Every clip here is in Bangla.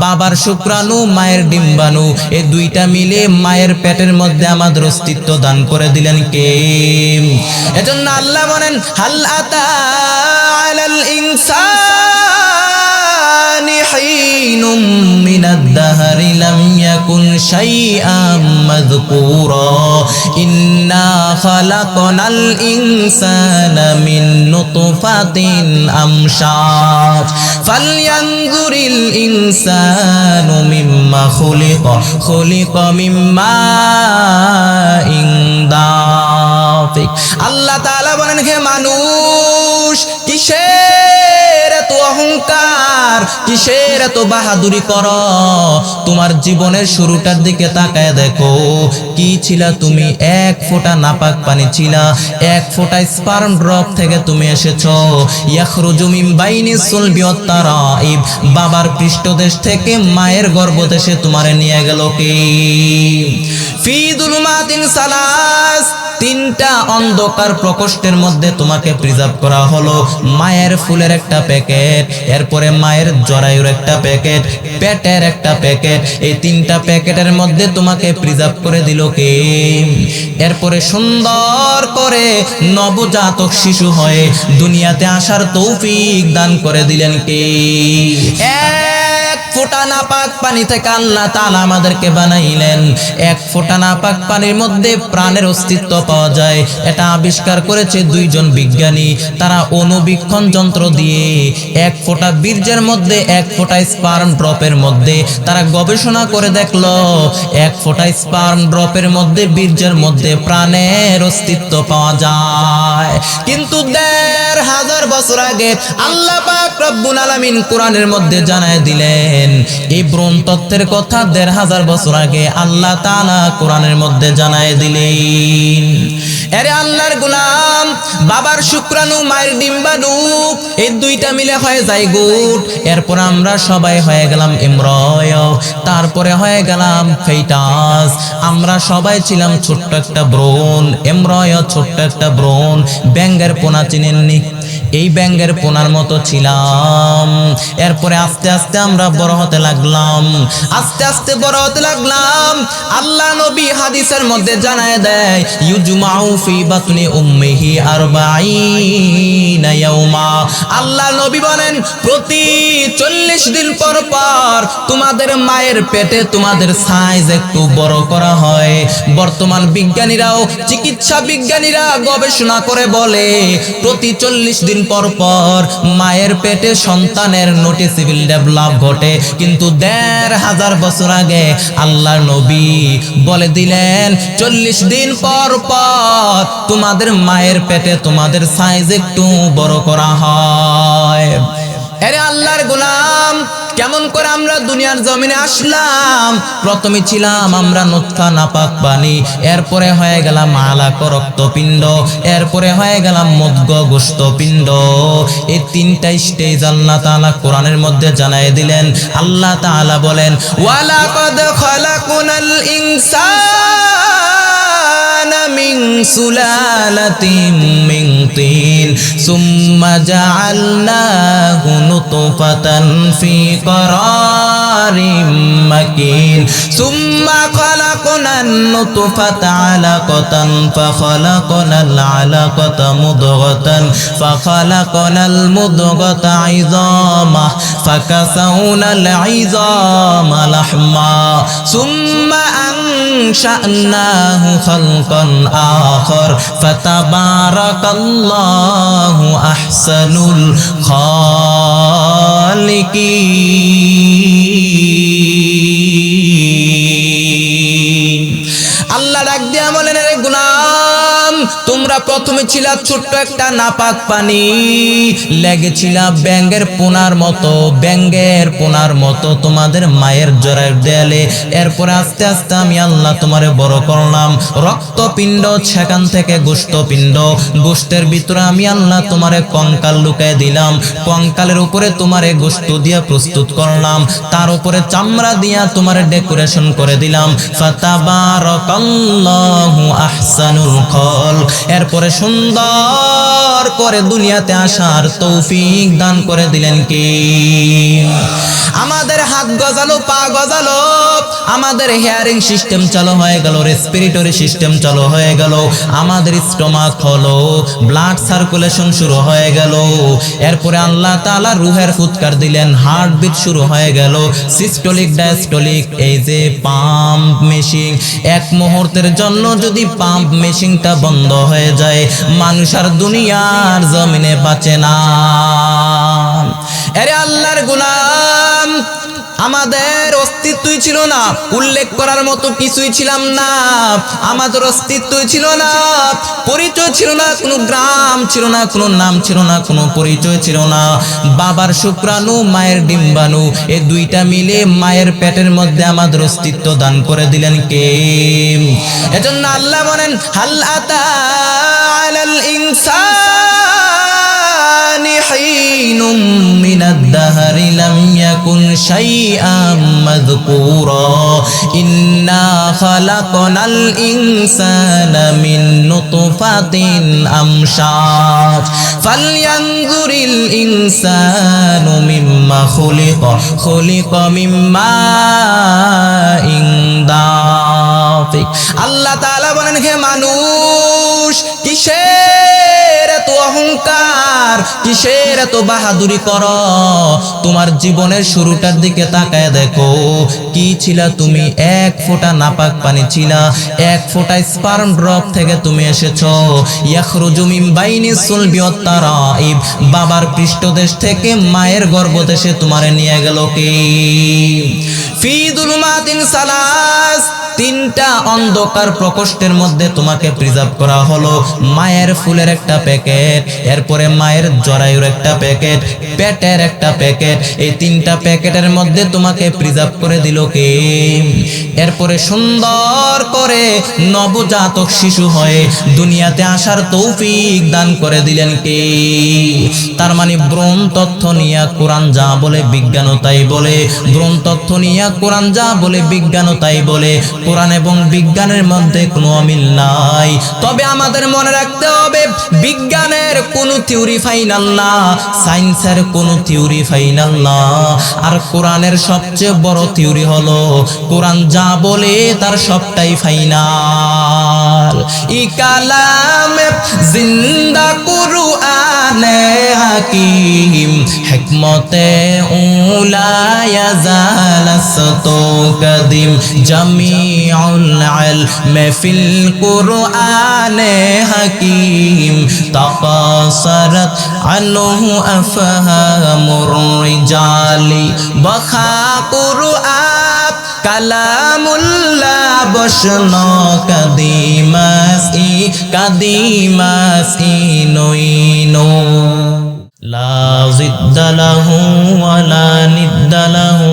বাবার শুক্রাণু মায়ের ডিম্বাণু এই দুইটা মিলে মায়ের পেটের মধ্যে আমাদের অস্তিত্ব দান করে দিলেন কে? এজন্য আল্লাহ বলেন হাল আতা আলাল ইনসানি হিনুম মিনাদ দাহরি লাম ইয়াকুন শাইআম মাযকুরা ইন্না খালাকনাল ইনসানা মিন নুতফাতিন আমশাজ ফালয়ানজুরিল ইনসানু মিম্মা খুলিকা মিম্মা দাফিক। আল্লাহ তাআলা বলেন হে মানুষ, কিসের এত অহংকার, কিসের এত বাহাদুরি করো? তোমার জীবনের শুরুটার দিকে তাকায় দেখো, কি ছিলা তুমি? এক ফোঁটা নাপাক পানি ছিলা, এক ফোঁটা স্পার্ম ড্রপ থেকে তুমি এসেছো। ইয়াখরুজু মিন বাইনি সুলবি ওয়াত তারাইব, বাবার পৃষ্ঠদেশ থেকে মায়ের গর্ভদেশে তোমারে নিয়ে গেল কে? ফি যুলুমাতিন সালাস, তিনটা অন্ধকার প্রকোষ্ঠের মধ্যে তোমাকে প্রিজার্ভ করা হলো। মায়ের ফুলের একটা প্যাকেট, এরপরে মায়ের জরায়ুর একটা প্যাকেট, পেটের একটা প্যাকেট, এই তিনটা প্যাকেটের মধ্যে তোমাকে প্রিজার্ভ করে দিল কে? এরপরে সুন্দর করে নবজাতক শিশু হয়ে দুনিয়াতে আসার তৌফিক দান করে দিলেন কে? এক ফোঁটা নাপাক পানি থেকে আল্লাহ তাআলা আমাদেরকে বানাইলেন। এক ফোঁটা নাপাক পানির মধ্যে প্রাণের অস্তিত্ব পাওয়া যায়। এটা আবিষ্কার করেছে দুইজন বিজ্ঞানী। তারা অণুবীক্ষণ যন্ত্র দিয়ে এক ফোঁটা বীর্যের মধ্যে, এক ফোঁটা স্পার্ম ড্রপের মধ্যে তারা গবেষণা করে দেখলো, এক ফোঁটা স্পার্ম ড্রপের মধ্যে, বীর্যের মধ্যে প্রাণের অস্তিত্ব পাওয়া যায়। কিন্তু ১৫০০ বছর আগে আল্লাহ পাক রব্বুল আলামিন কোরআনের মধ্যে জানায় দিলেন এই ভ্রূণ তত্ত্বের কথা। ১৫০০ বছর আগে আল্লাহ তাআলা কোরআনের মধ্যে জানায় দিলেন। আরে আল্লাহর গোলাম, বাবার শুক্রাণু মায়ের ডিম্বাণু এই দুইটা মিলে হয়ে যায় গুট। এরপর আমরা সবাই হয়ে গেলাম এমব্রয়, তারপরে হয়ে গেলাম ফেটাস। আমরা সবাই ছিলাম ছোট্ট একটা ভ্রূণ, এমব্রয় ছোট্ট একটা ভ্রূণ। ব্যাঙের পোনা চিনেননি? এই ব্যাঙের পোনার মতো ছিলাম। এরপরে আস্তে আস্তে আমরা বড় হতে লাগলাম, আস্তে আস্তে বড় হতে লাগলাম। আল্লাহ নবী হাদিসের মধ্যে জানায় দেয় ইউজমাউ ফি বাতনি উম্মিহি ৪০ ইয়াওমা। আল্লাহ নবী বলেন প্রতি ৪০ দিন পর পর তোমাদের মায়ের পেটে তোমাদের সাইজ একটু বড় করা হয়। বর্তমান বিজ্ঞানীরাও, চিকিৎসা বিজ্ঞানীরা গবেষণা করে বলে প্রতি ৪০ দিন পর পর মায়ের পেটে সন্তানের নোটিসেবল ডেভেলপ ঘটে। কিন্তু ১৫০০ বছর আগে আল্লাহর নবী বলে দিলেন ৪০ দিন পর পর তোমাদের মায়ের পেটে তোমাদের সাইজ একটু বড় করা হয়। আরে আল্লাহর গোলাম, কেমন করে আমরা দুনিয়ার জমিনে আসলাম? প্রথমে ছিলাম আমরা নুতফা নাপাক পানি, এরপরে হয়ে গেলাম আলাক রক্তপিণ্ড, এরপরে হয়ে গেলাম মুদগ গোশতপিণ্ড। এই তিনটা স্টেজ আল্লাহ তাআলা কোরআনের মধ্যে জানায় দিলেন। আল্লাহ তাআলা বলেন ওয়ালাকাদ খালাকুনাল ইনসানা মিন সুলালাতিন মিন তিন সুম্মা জাআলনাহু নুতফাতান ফি قرارٍ مكين ثم خلقنا النطفة علقة فخلقنا العلقة مضغة فخلقنا المضغة عظاما فكسونا العظام لحما ثم أنشأناه خلقا آخر فتبارك الله أحسن الخالقين। আল্লাহ ডাক দিয়া বলেন রে গোলাম, তোমরা প্রথমে ছিলা ছোট্ট একটা নাপাক পানি, লেগেছিলা ব্যাঙের পোনার মতো, ব্যাঙের পোনার মতো তোমাদের মায়ের জরায়ুর দেয়ালে। এরপরে আস্তে আস্তে আমি আল্লাহ তোমারে বড় করলাম, রক্তপিণ্ড, সেখান থেকে গোশতপিণ্ড, গোশতের ভিতরে আমি আল্লাহ তোমারে কঙ্কাল লুকায় দিলাম, কঙ্কালের উপরে তোমারে গোশত দিয়া প্রস্তুত করলাম, তার উপরে চামড়া দিয়া তোমারে ডেকোরেশন করে দিলাম। ফাতাবারাকাল্লাহু আহসানুল খালিক। এরপরে সুন্দর করে দুনিয়াতে আসার তৌফিক দান করে দিলেন কে? আমাদের হাত গজালো, পা গজালো, আমাদের হেয়ারিং সিস্টেম চালু হয়ে গেল, রেসপিরেটরি সিস্টেম চালু হয়ে গেল, আমাদের স্টমাক হলো, ব্লাড সার্কুলেশন শুরু হয়ে গেল। এরপরে আল্লাহ তাআলা রুহের ফুৎকার দিলেন, হার্টবিট শুরু হয়ে গেল, সিস্টোলিক ডায়াস্টোলিক, এই যে পাম্প মেশিন, এক মুহূর্তের জন্য যদি পাম্প মেশিনটা বন্ধ হয়ে যায়, মানুষ আর দুনিয়ার জমিনে বাঁচে না। আরে আল্লাহর গোলাম, আমাদের অস্তিত্বই ছিল না, উল্লেখ করার মতো কিছুই ছিলাম না, আমাদের অস্তিত্বই ছিল না, পরিচয় ছিল না, কোনো গ্রাম ছিল না, কোনো নাম ছিল না, কোনো পরিচয় ছিল না। বাবার শুক্রাণু, মায়ের ডিম্বাণু, এই দুইটা মিলে মায়ের পেটের মধ্যে আমাদের অস্তিত্ব দান করে দিলেন কে? এজন্য আল্লাহ বলেন, হাল আতা আলাল ইনসানি হিনুম মিনাদ দাহরি লাম ইয়াকুন শাইআম মাযকুরা ইন্না খালাকনাল ইনসানা মিন নুতফাতিন আমশাজ ফালয়ানজুরিল ইনসানু মিম্মা খুলিকা মিম্মা দাফিক। আল্লাহ তাআলা বলেন, হে মানুষ, কিসের এত অহংকার, কিসের এত বাহাদুরি করো? তোমার জীবনের শুরুটার দিকে তাকায় দেখো, কি ছিলা তুমি? এক ফোঁটা নাপাক পানি ছিলা, এক ফোঁটা স্পার্ম ড্রপ থেকে তুমি এসেছো। ইয়াখরুজু মিন বাইনিস সুলবি ওয়াত তারাইব, বাবার পৃষ্ঠদেশ থেকে মায়ের গর্ভদেশে তোমারে নিয়ে গেল কে? ফি যুলুমাতিন সালাস, তিনটা অন্ধকার প্রকোষ্ঠের মধ্যে তোমাকে প্রিজার্ভ করা হলো। মায়ের ফুলের একটা প্যাকেট, এরপরে মায়ের জরায়ুর একটা প্যাকেট, পেটের একটা প্যাকেট, এই তিনটা প্যাকেটের মধ্যে তোমাকে প্রিজার্ভ করে দিল কে? এরপরে সুন্দর করে নবজাতক শিশু হয়ে দুনিয়াতে আসার তৌফিক দান করে দিলেন কে? তার মানে ব্রণ তথ্য নিয়ে কোরআন যা বলে বিজ্ঞানও তাই বলে, ব্রণ তথ্য নিয়ে কোরআন যা বলে বিজ্ঞানও তাই বলে। কোরআন এবং বিজ্ঞানের মধ্যে কোনো অমিল নাই। তবে আমাদের মনে রাখতে হবে, বিজ্ঞানের কোনো থিওরি ফাইনাল না, সায়েন্সের কোনো থিওরি ফাইনাল না। আর কোরআনের সবচেয়ে বড় থিওরি হলো, কোরআন যা বলে তার সবটাই ফাইনাল। ই কালামে জিন্দা কুরআনে হাকিম, হিকমতে উলা ইয়াজালাসতু কাদিম, জামিউল ইলমে ফিল কুরআনে হাকিম, তাকাসারাত আনহু আফহামুর রিজালি, বখা কুরআন কালামুল্লাহ বসনো কাদিমাসি নইনো, লা জিদ্দা লাহু ওয়ালা নিদ্দা লাহু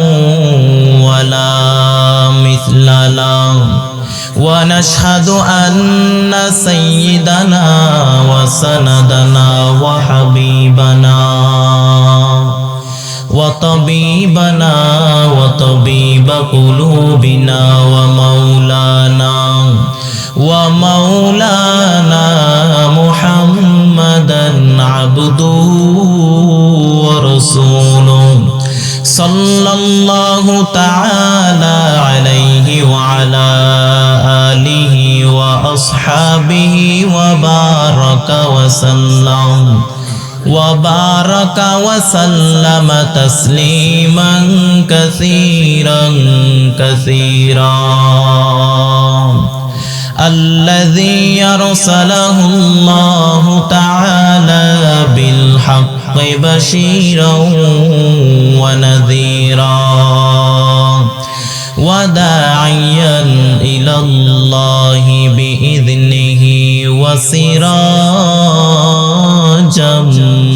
ওয়ালা মিসলা লাহু। ওয়া নাশহাদু আন্না সাইয়্যিদানা ওয়া সানাদানা ওয়া হাবিবানা ওয়া তাবিবানা ওয়া তাবিবা কুলুবিনা ওয়া মাওলানা মুহাম্মাদান আবদুহু ওয়া রাসূলুহু সাল্লাল্লাহু তাআলা আলাইহি ওয়া আলা আলিহি ওয়া আসহাবিহি ওয়া বারাকা ওয়া সাল্লাম وبارك وسلم تسليما كثيرا كثيرا. الذي أرسله الله تعالى بالحق بشيرا ونذيرا وداعيا إلى الله بإذنه وسراجا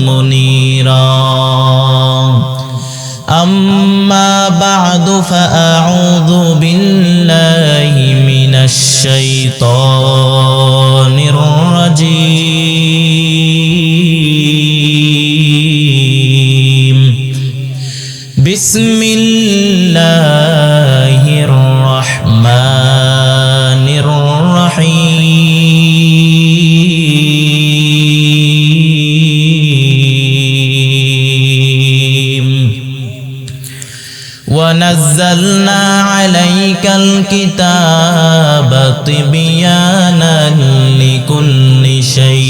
منيرا. أما بعد فأعوذ بالله من الشيطان الرجيم. بسم الله الرحمن الرحيم. নাযালনা আলাইকাল কিতাবা তিবয়ানান লিকুল্লি শাই।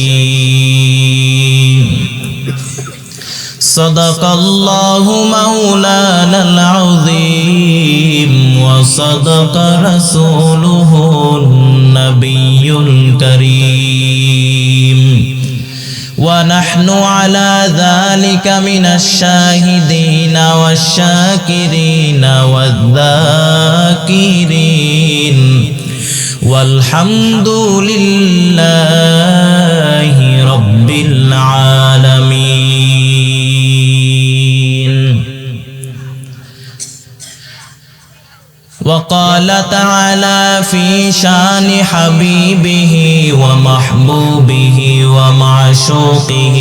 সাদাকাল্লাহু মাওলানাল আযীম ওয়া সাদাকা রাসূলুহুন নাবিয়্যুল কারীম। ونحن على ذلك من الشاهدين والشاكرين والذاكرين والحمد لله رب العالمين. وقال تعالى في شان حبيبه ومحبوبه ومعشوقه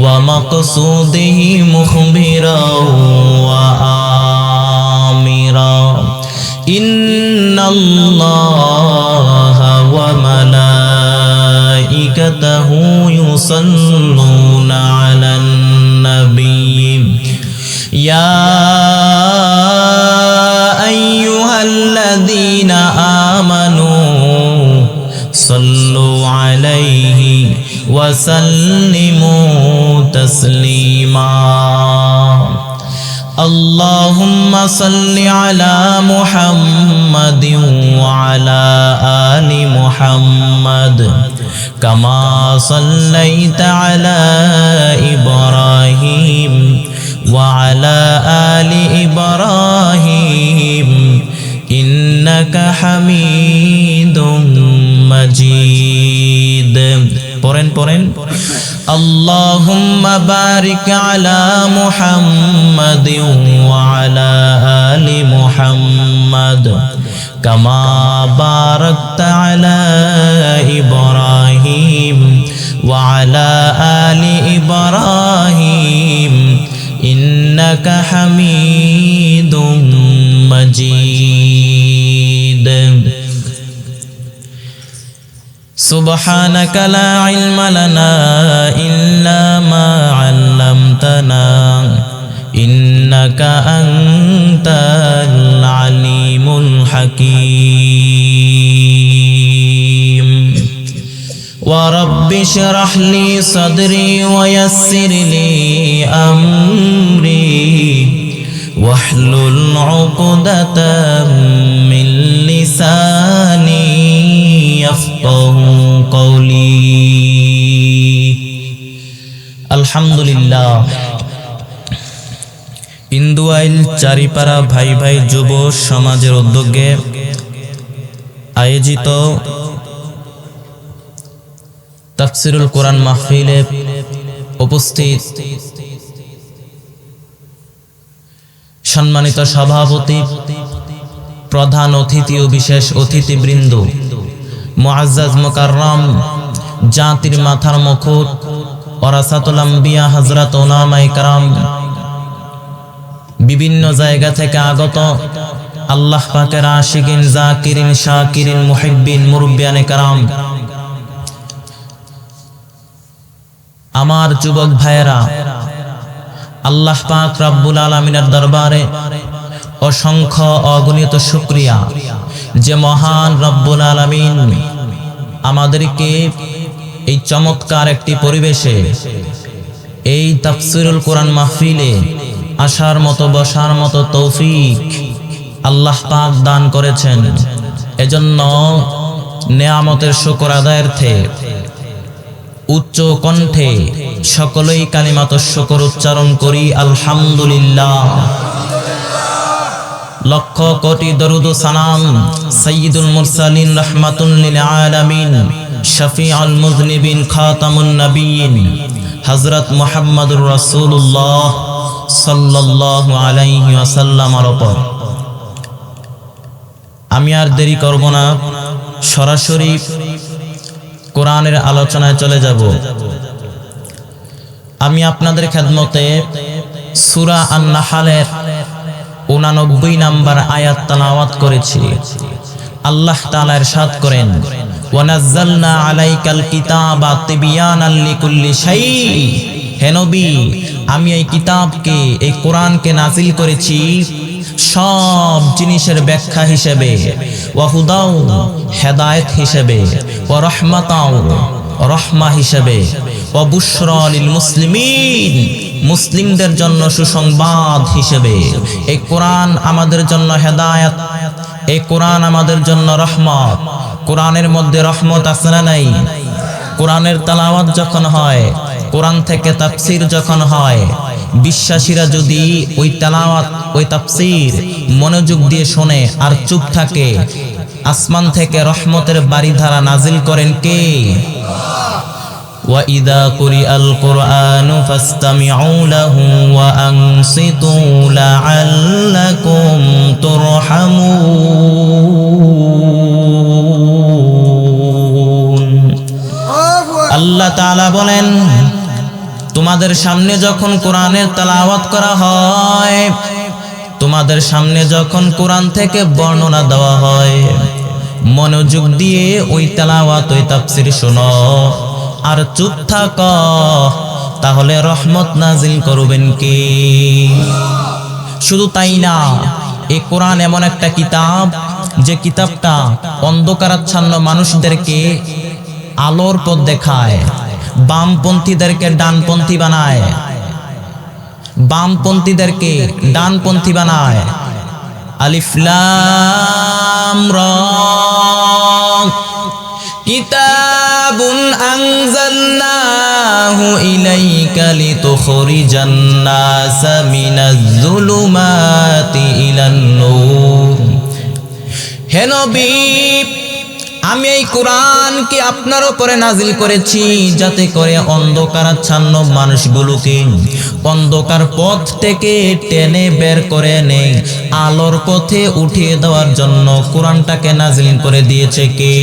ومقصوده مخبرا وآمرا إن الله وملائكته يصلون على النبي يا أيها الذين آمنوا صلوا عليه وسلموا تسليما. اللهم صل على محمد وعلى آل محمد كما صليت على إبراهيم وعلى آل إبراهيم إنك حميد مجيد. পড়েন اللهم بارك على محمد وعلى آل محمد كما باركت على إبراهيم وعلى آل إبراهيم إنك حميد مجيد. سبحانك لا علم لنا إلا ما علمتنا إنك أنت العليم الحكيم. ورب اشرح لي صدري ويسر لي أمري واحلل عقدة من لساني يفقه قولي. الحمد لله. ইন্দুয়াইল চারিপাড়া ভাই ভাই যুব সমাজের উদ্যোগে আয়োজিত তাফসীরুল কোরআন মাহফিলে উপস্থিত সম্মানিত সভাপতি, প্রধান অতিথি ও বিশেষ অতিথিবৃন্দ, মুআজ্জাজ মুকাররম, জাতির মাথার মুকুট, ওরাসাতুল আম্বিয়া হযরত উলামায়ে কেরাম, বিভিন্ন জায়গা থেকে আগত আল্লাহ পাকের আশিকিন, জাকিরিন, শাকিরিন, মুহিব্বিন, মুরব্বিয়ানে কেরাম, আমার যুবক ভাইয়েরা, আল্লাহ পাক রব্বুল আলামিনের দরবারে অসংখ্য অগণিত শুকরিয়া যে মহান রব্বুল আলামিন আমাদেরকে এই চমৎকার একটি পরিবেশে এই তাফসীরুল কোরআন মাহফিলে আসার মতো বসার মতো তৌফিক আল্লাহ পাক দান করেছেন। এজন্য নেয়ামতের শুকর আদায়ার্থে উচ্চ কণ্ঠে সকলেই কালিমাতুশ শুকর উচ্চারণ করি আলহামদুলিল্লাহ। লক্ষ কোটি দরুদ ও সালাম সাইয়্যিদুল মুরসালিন রাহমাতুল লিল আলামিন শাফিউল মুযনিবিন খাতামুন নবিয়্যিন হযরত মুহাম্মদুর রাসূলুল্লাহ সাল্লাল্লাহু আলাইহি ওয়াসাল্লামের উপর। আমি আর দেরি করব না, সরাসরি কোরআনের আলোচনায় চলে যাব। আমি আপনাদের খেদমতে সূরা আন-নাহলের 89 নম্বর আয়াত তেলাওয়াত করেছি। আল্লাহ তাআলা ইরশাদ করেন, ওয়ানাজ্জালনা আলাইকাল কিতাবা তিবয়ানাল লিকুল্লি শাই। হে নবী, আমি এই কিতাবকে, এই কোরআনকে নাজিল করেছি সব জিনিসের ব্যাখ্যা হিসেবে, ওয়া হুদাও হেদায়েত হিসেবে, ওয়া রহমাতাও রহমা হিসেবে, ওয়া বুশরা লিল মুসলিমিন মুসলিমদের জন্য সুসংবাদ হিসেবে। এই কোরআন আমাদের জন্য হেদায়েত, এই কোরআন আমাদের জন্য রহমত। কোরআনের মধ্যে রহমত আছে না নাই? কোরআনের তেলাওয়াত যখন হয়, কোরআন থেকে তাফসীর যখন হয়, বিশ্বাসীরা যদি ওই তেলাওয়াত ওই তাফসীর মনোযোগ দিয়ে শোনে আর চুপ থাকে, আসমান থেকে রহমতের বারিধারা নাজিল করেন কে? وَإِذَا قُرِئَ الْقُرْآنُ فَاسْتَمِعُوا لَهُ وَأَنصِتُوا لَعَلَّكُمْ تُرْحَمُونَ। আল্লাহ তাআলা বলেন, তোমাদের সামনে যখন কোরআনের তেলাওয়াত করা হয়, তোমাদের সামনে যখন কোরআন থেকে বর্ণনা দেওয়া হয়, মনোযোগ দিয়ে ওই তেলাওয়াত ওই তাফসীর শোনো আর চুপ থাক, তাহলে রহমত নাজিল করবেন কে? শুধু তাই না, এই কোরআন এমন একটা কিতাব যে কিতাবটা অন্ধকারাচ্ছন্ন মানুষদেরকে আলোর পথ দেখায়, বামপন্থীদেরকে ডানপন্থী বানায়, বামপন্থীদেরকে ডানপন্থী বানায়। আলিফ লাম রা কিতাবুন আনজালনাহু ইলাইকা লিতুখরিজান নাসা মিনাজ যুলুমাতি ইলান নূর। হে নবী, আমি এই কোরআনকে আপনার উপরে নাজিল করেছি যাতে করে অন্ধকারাচ্ছন্ন মানুষগুলোকে অন্ধকার পথ থেকে টেনে বের করে এনে আলোর পথে উঠিয়ে দেওয়ার জন্য কোরআনটাকে নাজিল করে দিয়েছে কে?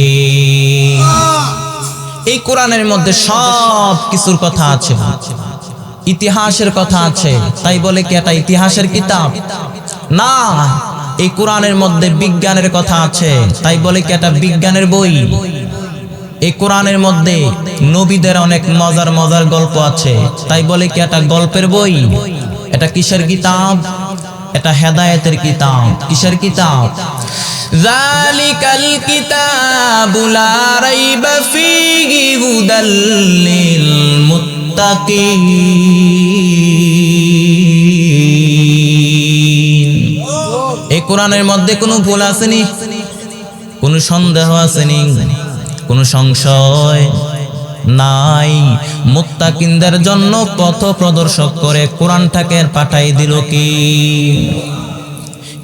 এই কোরআনের মধ্যে সব কিছুর কথা আছে, ইতিহাসের কথা আছে। তাই বলে কি এটা ইতিহাসের কিতাব? না, এই কোরআনের মধ্যে বিজ্ঞানের কথা আছে। তাই বলে কি এটা বিজ্ঞানের বই? এই কোরআনের মধ্যে নবীদের অনেক মজার মজার গল্প আছে। তাই বলে কি এটা গল্পের বই? এটা কিসের কিতাব? এটা হেদায়েতের কিতাব। কিসের কিতাব? যালিকাল কিতাবু লা রাইবা ফীহি হুদাল লিল মুত্তাকিন। এই কোরআনের মধ্যে কোনো ভুল আসেনি, কোনো সন্দেহ আসেনি, কোনো সংশয় নাই। মুত্তাকিনদের জন্য পথ প্রদর্শক করে কোরআনটাকে পাঠাই দিল কি?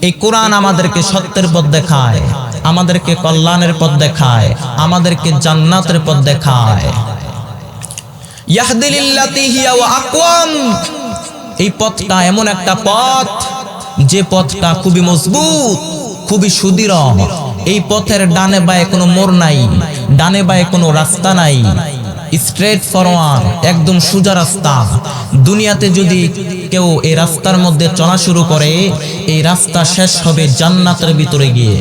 এই কোরআন আমাদেরকে সত্যের পথ দেখায়, আমাদেরকে কল্যাণের পথ দেখায়, আমাদেরকে জান্নাতের পথ দেখায়। ইয়াহদি লিল্লাতি হিয়া ওয়া আকওয়াম। এই পথটা এমন একটা পথ যে পথটা খুবই মজবুত, খুবই সুদৃঢ়। এই পথের ডানে বায়ে কোনো মোড় নাই, ডানে বায়ে কোনো রাস্তা নাই, স্ট্রেট ফরওয়ার্ড, একদম সোজা রাস্তা। দুনিয়াতে যদি কেউ এই রাস্তার মধ্যে চলা শুরু করে, এই রাস্তা শেষ হবে জান্নাতের ভিতরে গিয়ে।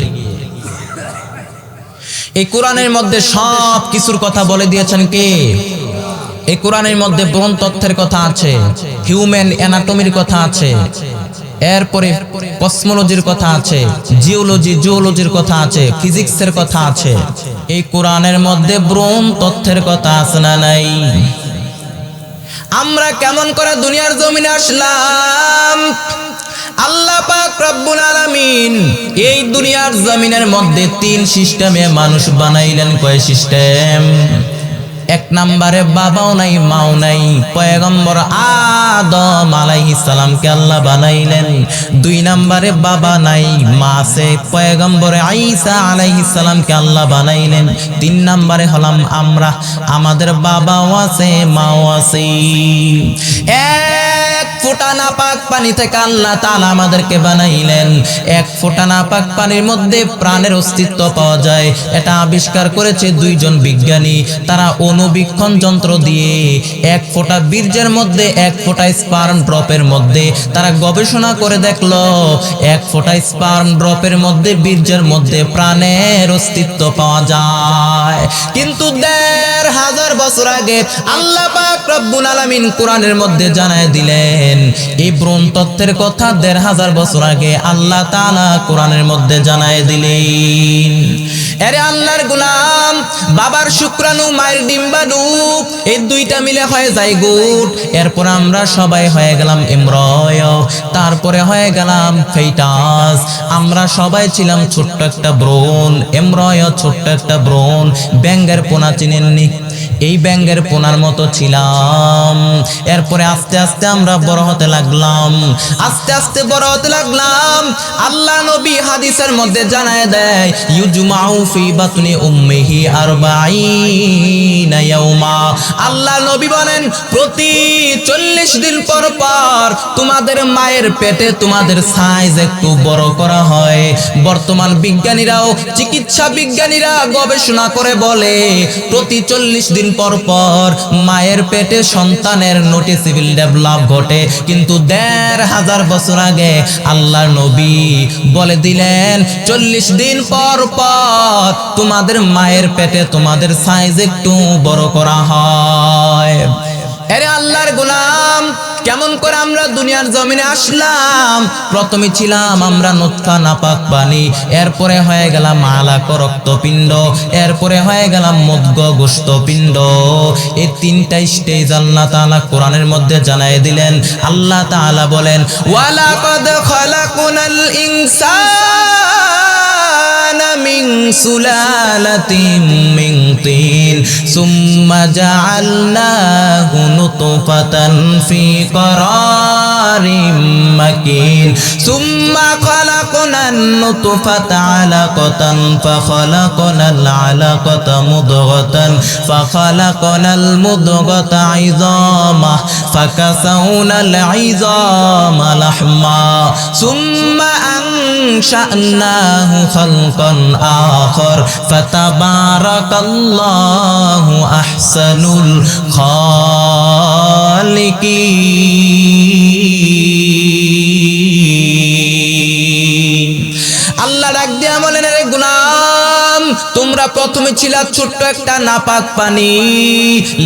এই কোরআনের মধ্যে সব কিছুর কথা বলে দিয়েছেন কে? এই কোরআনের মধ্যে ব্রহ্ম তত্ত্বের কথা আছে, হিউম্যান অ্যানাটমির কথা আছে, এরপরে কসমোলজির কথা আছে, জিওলজির কথা আছে, ফিজিক্সের কথা আছে। এই কোরআনের মধ্যে ব্রহ্ম তত্ত্বের কথা আছে না নাই? আমরা কেমন করে দুনিয়ার জমিনে আসলাম? আল্লাহ পাক রব্বুল আলামিন এই দুনিয়ার জমিনের মধ্যে 3 সিস্টেমে মানুষ বানাইলেন। কয় সিস্টেম? এক নম্বরে বাবাও নাই মাও নাই, পয়গম্বর আদম আলাইহিস সালামকে আল্লাহ বানাইলেন। 2 নম্বরে বাবা নাই মা আছে, পয়গম্বর ঈসা আলাইহিস সালামকে আল্লাহ বানাইলেন। 3 নম্বরে হলাম আমরা, আমাদের বাবাও আছে মাও আছে। এক ফোঁটা নাপাক পানি থেকে আল্লাহ তাআলা আমাদেরকে বানাইলেন। এক ফোঁটা নাপাক পানির মধ্যে প্রাণের অস্তিত্ব পাওয়া যায়। এটা আবিষ্কার করেছে 2 জন বিজ্ঞানী। তারা অনুবীক্ষণ যন্ত্র দিয়ে এক ফোঁটা বীর্যের মধ্যে এক ফোঁটা স্পার্ম ড্রপের মধ্যে তারা গবেষণা করে দেখলো এক ফোঁটা স্পার্ম ড্রপের মধ্যে বীর্যের মধ্যে প্রাণের অস্তিত্ব পাওয়া যায়। কিন্তু ১৫০০ বছর আগে আল্লাহ পাক রব্বুল আলামিন কোরআনের মধ্যে জানায় দিলেন এই ভ্রূণ তত্ত্বের কথা ১৫০০ বছর আগে আল্লাহ তাআলা কোরআনের মধ্যে জানায় দিলেন। এরে আল্লাহর গোলাম, বাবার শুক্রাণু মায়ের ডিম্বাণু এই দুইটা মিলে হয়ে যায় গুট। এরপর আমরা সবাই হয়ে গেলাম এমব্রয়, তারপরে হয়ে গেলাম ফেটাস। আমরা সবাই ছিলাম ছোট্ট একটা ভ্রূণ, এমব্রয় ছোট্ট একটা ভ্রূণ। ব্যাঙের পোনা চিনেননি? এই ব্যাঙের পোনার মতো ছিলাম। এরপরে আস্তে আস্তে আমরা বড় হতে লাগলাম, আস্তে আস্তে বড় হতে লাগলাম। আল্লাহ নবী হাদিসের মধ্যে জানায় দেয় ইউজমাউ ফি বাতনি উম্মিহি ৪০ ইয়াওমা। আল্লাহ নবী বলেন প্রতি ৪০ দিন পর পর তোমাদের মায়ের পেটে তোমাদের সাইজ একটু বড় করা হয়। বর্তমান বিজ্ঞানীরাও, চিকিৎসা বিজ্ঞানীরা গবেষণা করে বলে প্রতি ৪০ দিন পর পর মায়ের পেটে সন্তানের নোটিসেবল ডেভেলপ ঘটে। কিন্তু ১৫০০ বছর আগে আল্লাহর নবী বলে দিলেন ৪০ দিন পর পর তোমাদের মায়ের পেটে তোমাদের সাইজ একটু বড় করা হয়। আরে আল্লাহর গোলাম, কেমন করে আমরা দুনিয়ার জমিনে আসলাম? প্রথমে ছিলাম আমরা নুতফা নাপাক পানি, এরপরে হয়ে গেলাম আলাক রক্তপিণ্ড, এরপরে হয়ে গেলাম মুদগ গোশতপিণ্ড। এই তিনটা স্টেজ আল্লাহ তাআলা কোরআনের মধ্যে জানায় দিলেন। আল্লাহ তাআলা বলেন ওয়ালাকাদ খালাকুনাল ইনসানা মিন সুলালাতিন মিন তিন সুম্মা জাআলনাহু নুতফাতান ফি قرارٍ مكين ثم خلقنا النطفة علقة فخلقنا العلقة مضغة فخلقنا المضغة عظاما فكسونا العظام لحما ثم أنشأناه خلقا آخر فتبارك الله أحسن الخالقين। আল্লাহ ডাক দিয়া বলেন রে গোলাম, তোমরা প্রথমে ছিলা ছোট্ট একটা নাপাক পানি,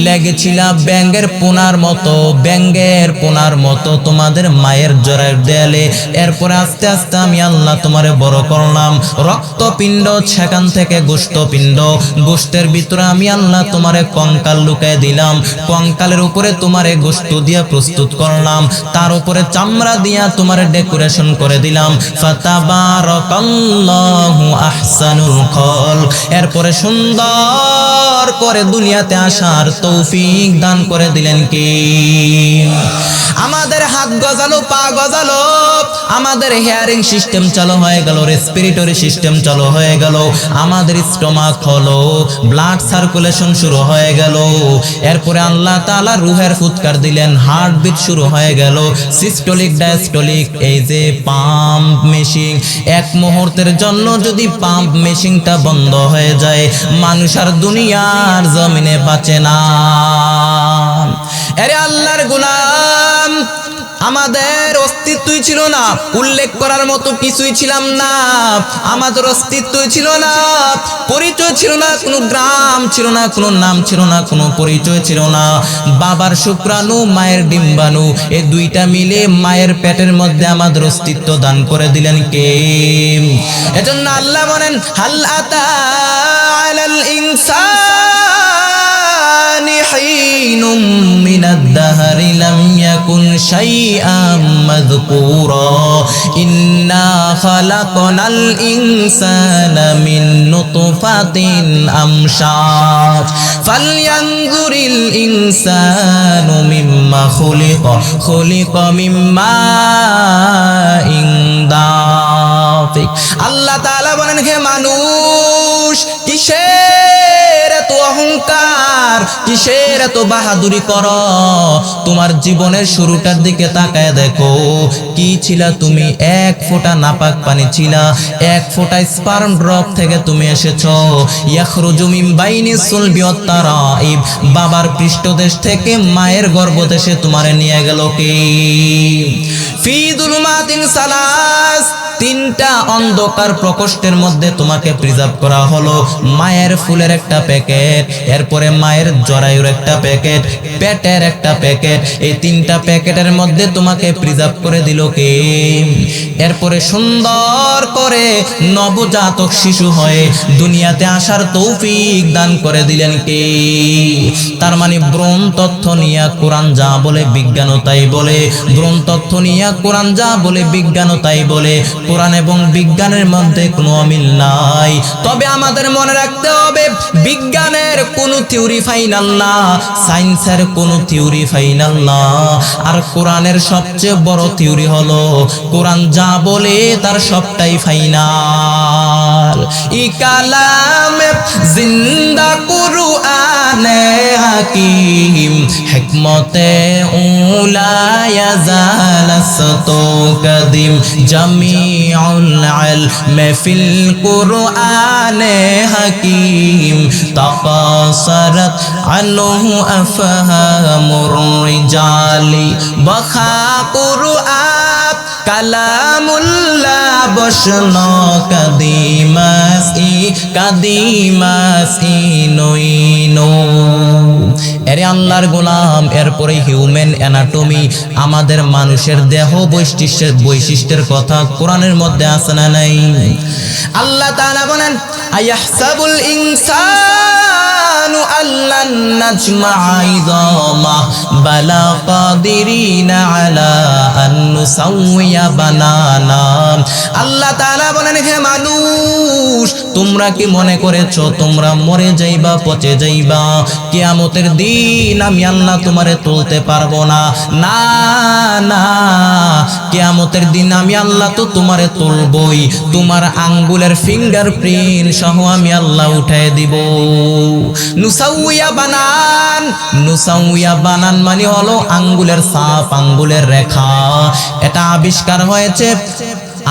লেগেছিলা ব্যাঙের পোনার মতো, ব্যাঙের পোনার মতো তোমাদের মায়ের জরায়ুর দেয়ালে। এরপর আস্তে আস্তে আমি আল্লাহ তোমারে বড় করলাম, রক্তপিণ্ড, সেখান থেকে গোশতপিণ্ড, গোশতের ভিতরে আমি আল্লাহ তোমারে কঙ্কাল লুকায় দিলাম, কঙ্কালের উপরে তোমারে গোশত দিয়া প্রস্তুত করলাম, তার উপরে চামড়া দিয়া তোমারে ডেকোরেশন করে দিলাম। ফাতাবারাকাল্লাহু আহসানুল খালক। এরপরে সুন্দর করে দুনিয়াতে আসার তৌফিক দান করে দিলেন কি? আমাদের হাত গজালো, পা গজালো, আমাদের হিয়ারিং সিস্টেম চালু হয়ে গেল, রেসপিরেটরি সিস্টেম চালু হয়ে গেল, আমাদের স্টমাক হলো, ব্লাড সার্কুলেশন শুরু হয়ে গেল। এরপরে আল্লাহ তাআলা রুহের ফুৎকার দিলেন, হার্টবিট শুরু হয়ে গেল, সিস্টোলিক ডায়াস্টোলিক, এই যে পাম্প মেশিন, এক মুহূর্তের জন্য যদি পাম্প মেশিনটা বন্ধ হয়ে যায় মানুষ আর দুনিয়ার জমিনে বাঁচে না। আরে আল্লাহর গোলাম, আমাদের অস্তিত্বই ছিল না, উল্লেখ করার মতো কিছুই ছিলাম না, আমাদের অস্তিত্বই ছিল না, পরিচয় ছিল না, কোনো গ্রাম ছিল না, কোনো নাম ছিল না, কোনো পরিচয় ছিল না। বাবার শুক্রাণু মায়ের ডিম্বাণু এই দুইটা মিলে মায়ের পেটের মধ্যে আমাদের অস্তিত্ব দান করে দিলেন কে? এজন্য আল্লাহ বলেন হাল আতা আলাল ইনসানি হিনুম মিনাদ দাহরি লাম ইয়াকুন শাইআম মাযকুরা ইন্না খালাকনাল ইনসানা মিন নুতফাতিন আমশাজ ফালয়ানজুরিল ইনসানু মিম্মা খুলিকা মিম্মা দাফিক। আল্লাহ তাআলা বলেন হে মানুষ, কিসের এত অহংকার, কিসের এত বাহাদুরি করো? তোমার জীবনের শুরুটার দিকে তাকায় দেখো, কি ছিলা তুমি? এক ফোঁটা নাপাক পানি ছিলা, এক ফোঁটা স্পার্ম ড্রপ থেকে তুমি এসেছো। ইয়াখরুজু মিন বাইনি সুলবি ওয়াত তারাইব, বাবার পৃষ্ঠদেশ থেকে মায়ের গর্ভদেশে তোমারে নিয়ে গেল কে? ফি যুলুমাতিন সালাস, তিনটা অন্ধকার প্রকোষ্ঠের মধ্যে তোমাকে প্রিজার্ভ করা হলো। মায়ের ফুলের একটা প্যাকেট, এরপরে মায়ের জরায়ুর একটা প্যাকেট, পেটের একটা প্যাকেট, এই তিনটা প্যাকেটের মধ্যে তোমাকে প্রিজার্ভ করে দিল কে? এরপরে সুন্দর করে নবজাতক শিশু হয়ে দুনিয়াতে আসার তৌফিক দান করে দিলেন কে? তার মানে ভ্রূণ তথ্য নিয়ে কোরআন যা বলে বিজ্ঞানও তাই বলে, ভ্রূণ তথ্য নিয়ে কোরআন যা বলে বিজ্ঞানও তাই বলে। কোরআন এবং বিজ্ঞানের মধ্যে কোনো অমিল নাই। তবে আমাদের মনে রাখতে হবে, বিজ্ঞানের কোনো থিওরি ফাইনাল না, সায়েন্সের কোনো থিওরি ফাইনাল না। আর কোরআনের সবচেয়ে বড় থিওরি হলো, কোরআন যা বলে তার সবটাই ফাইনাল। ই কালামে জিন্দা কুরআনে হাকিম, হিকমতে উলা ইয়াজালাসতু কাদিম, জামিউল ইলমে ফিল কুরআনে হাকিম, তাকাসারাত আনহু আফহামুর রিজালি, বখা কুরআন কালামুল্লাহ বসনো কাদিমাসি নইনো। এরে আল্লাহর গোলাম, এরপরে হিউম্যান অ্যানাটমি, আমাদের মানুষের দেহ বৈশিষ্ট্যের কথা কোরআনের মধ্যে আছে না নাই? আল্লাহ তাআলা বলেন, আয়াহসাবুল ইনসানু আল্লান নাজমা'a ইযামা বালা কাদিরিনা আলা আন নুসাউইয়া বানানা। আল্লাহ তাআলা বলেন, হে মানুষ, তোমরা কি মনে করেছো তোমরা মরে যাইবা, পচে যাইবা, কিয়ামতের দিন আমি আল্লাহ তোমারে তুলতে পারবো না? না না, কিয়ামতের দিন আমি আল্লাহ তো তোমারে তুলবই, তোমার আঙ্গুলের ফিঙ্গারপ্রিন্ট সহ আমি আল্লাহ উঠায় দিব। নুসাউইয়া বানান, নুসাউইয়া বানান মানে হলো আঙ্গুলের ছাপ, আঙ্গুলের রেখা। এটা আবিষ্কার হয়েছে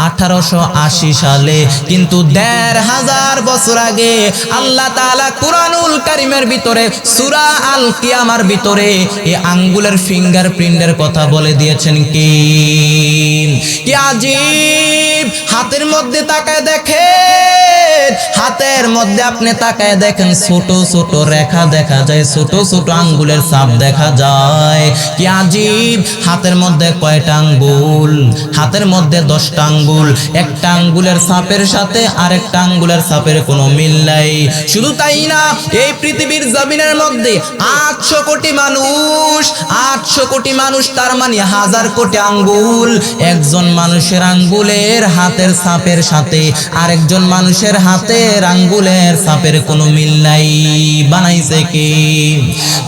1880 সালে, কিন্তু 1500 বছর আগে আল্লাহ তাআলা কুরআনুল কারীমের ভিতরে সূরা আল কিয়ামার ভিতরে এই আঙ্গুলের ফিঙ্গারপ্রিন্টের কথা বলে দিয়েছেন। কি আজীব! হাতের মধ্যে তাকায় দেখেন, হাতের মধ্যে আপনি তাকায় দেখেন, ছোট ছোট রেখা দেখা যায়, ছোট ছোট আঙ্গুলের ছাপ দেখা যায়। কি আজীব! হাতের মধ্যে কয়টা আঙ্গুল? হাতের মধ্যে 10টা আঙ্গুল। একটা আঙ্গুলের ছাপের সাথে আরেকটা আঙ্গুলের ছাপের কোনো মিল নাই। শুধু তাই না, এই পৃথিবীর জমিনের মধ্যে 800 কোটি মানুষ, 800 কোটি মানুষ, তার মানে 1000 কোটি আঙ্গুল। একজন মানুষের আঙ্গুলের হাতের ছাপের সাথে আরেকজন মানুষের হাতের আঙ্গুলের ছাপের কোনো মিল নাই। বানাইছে কে?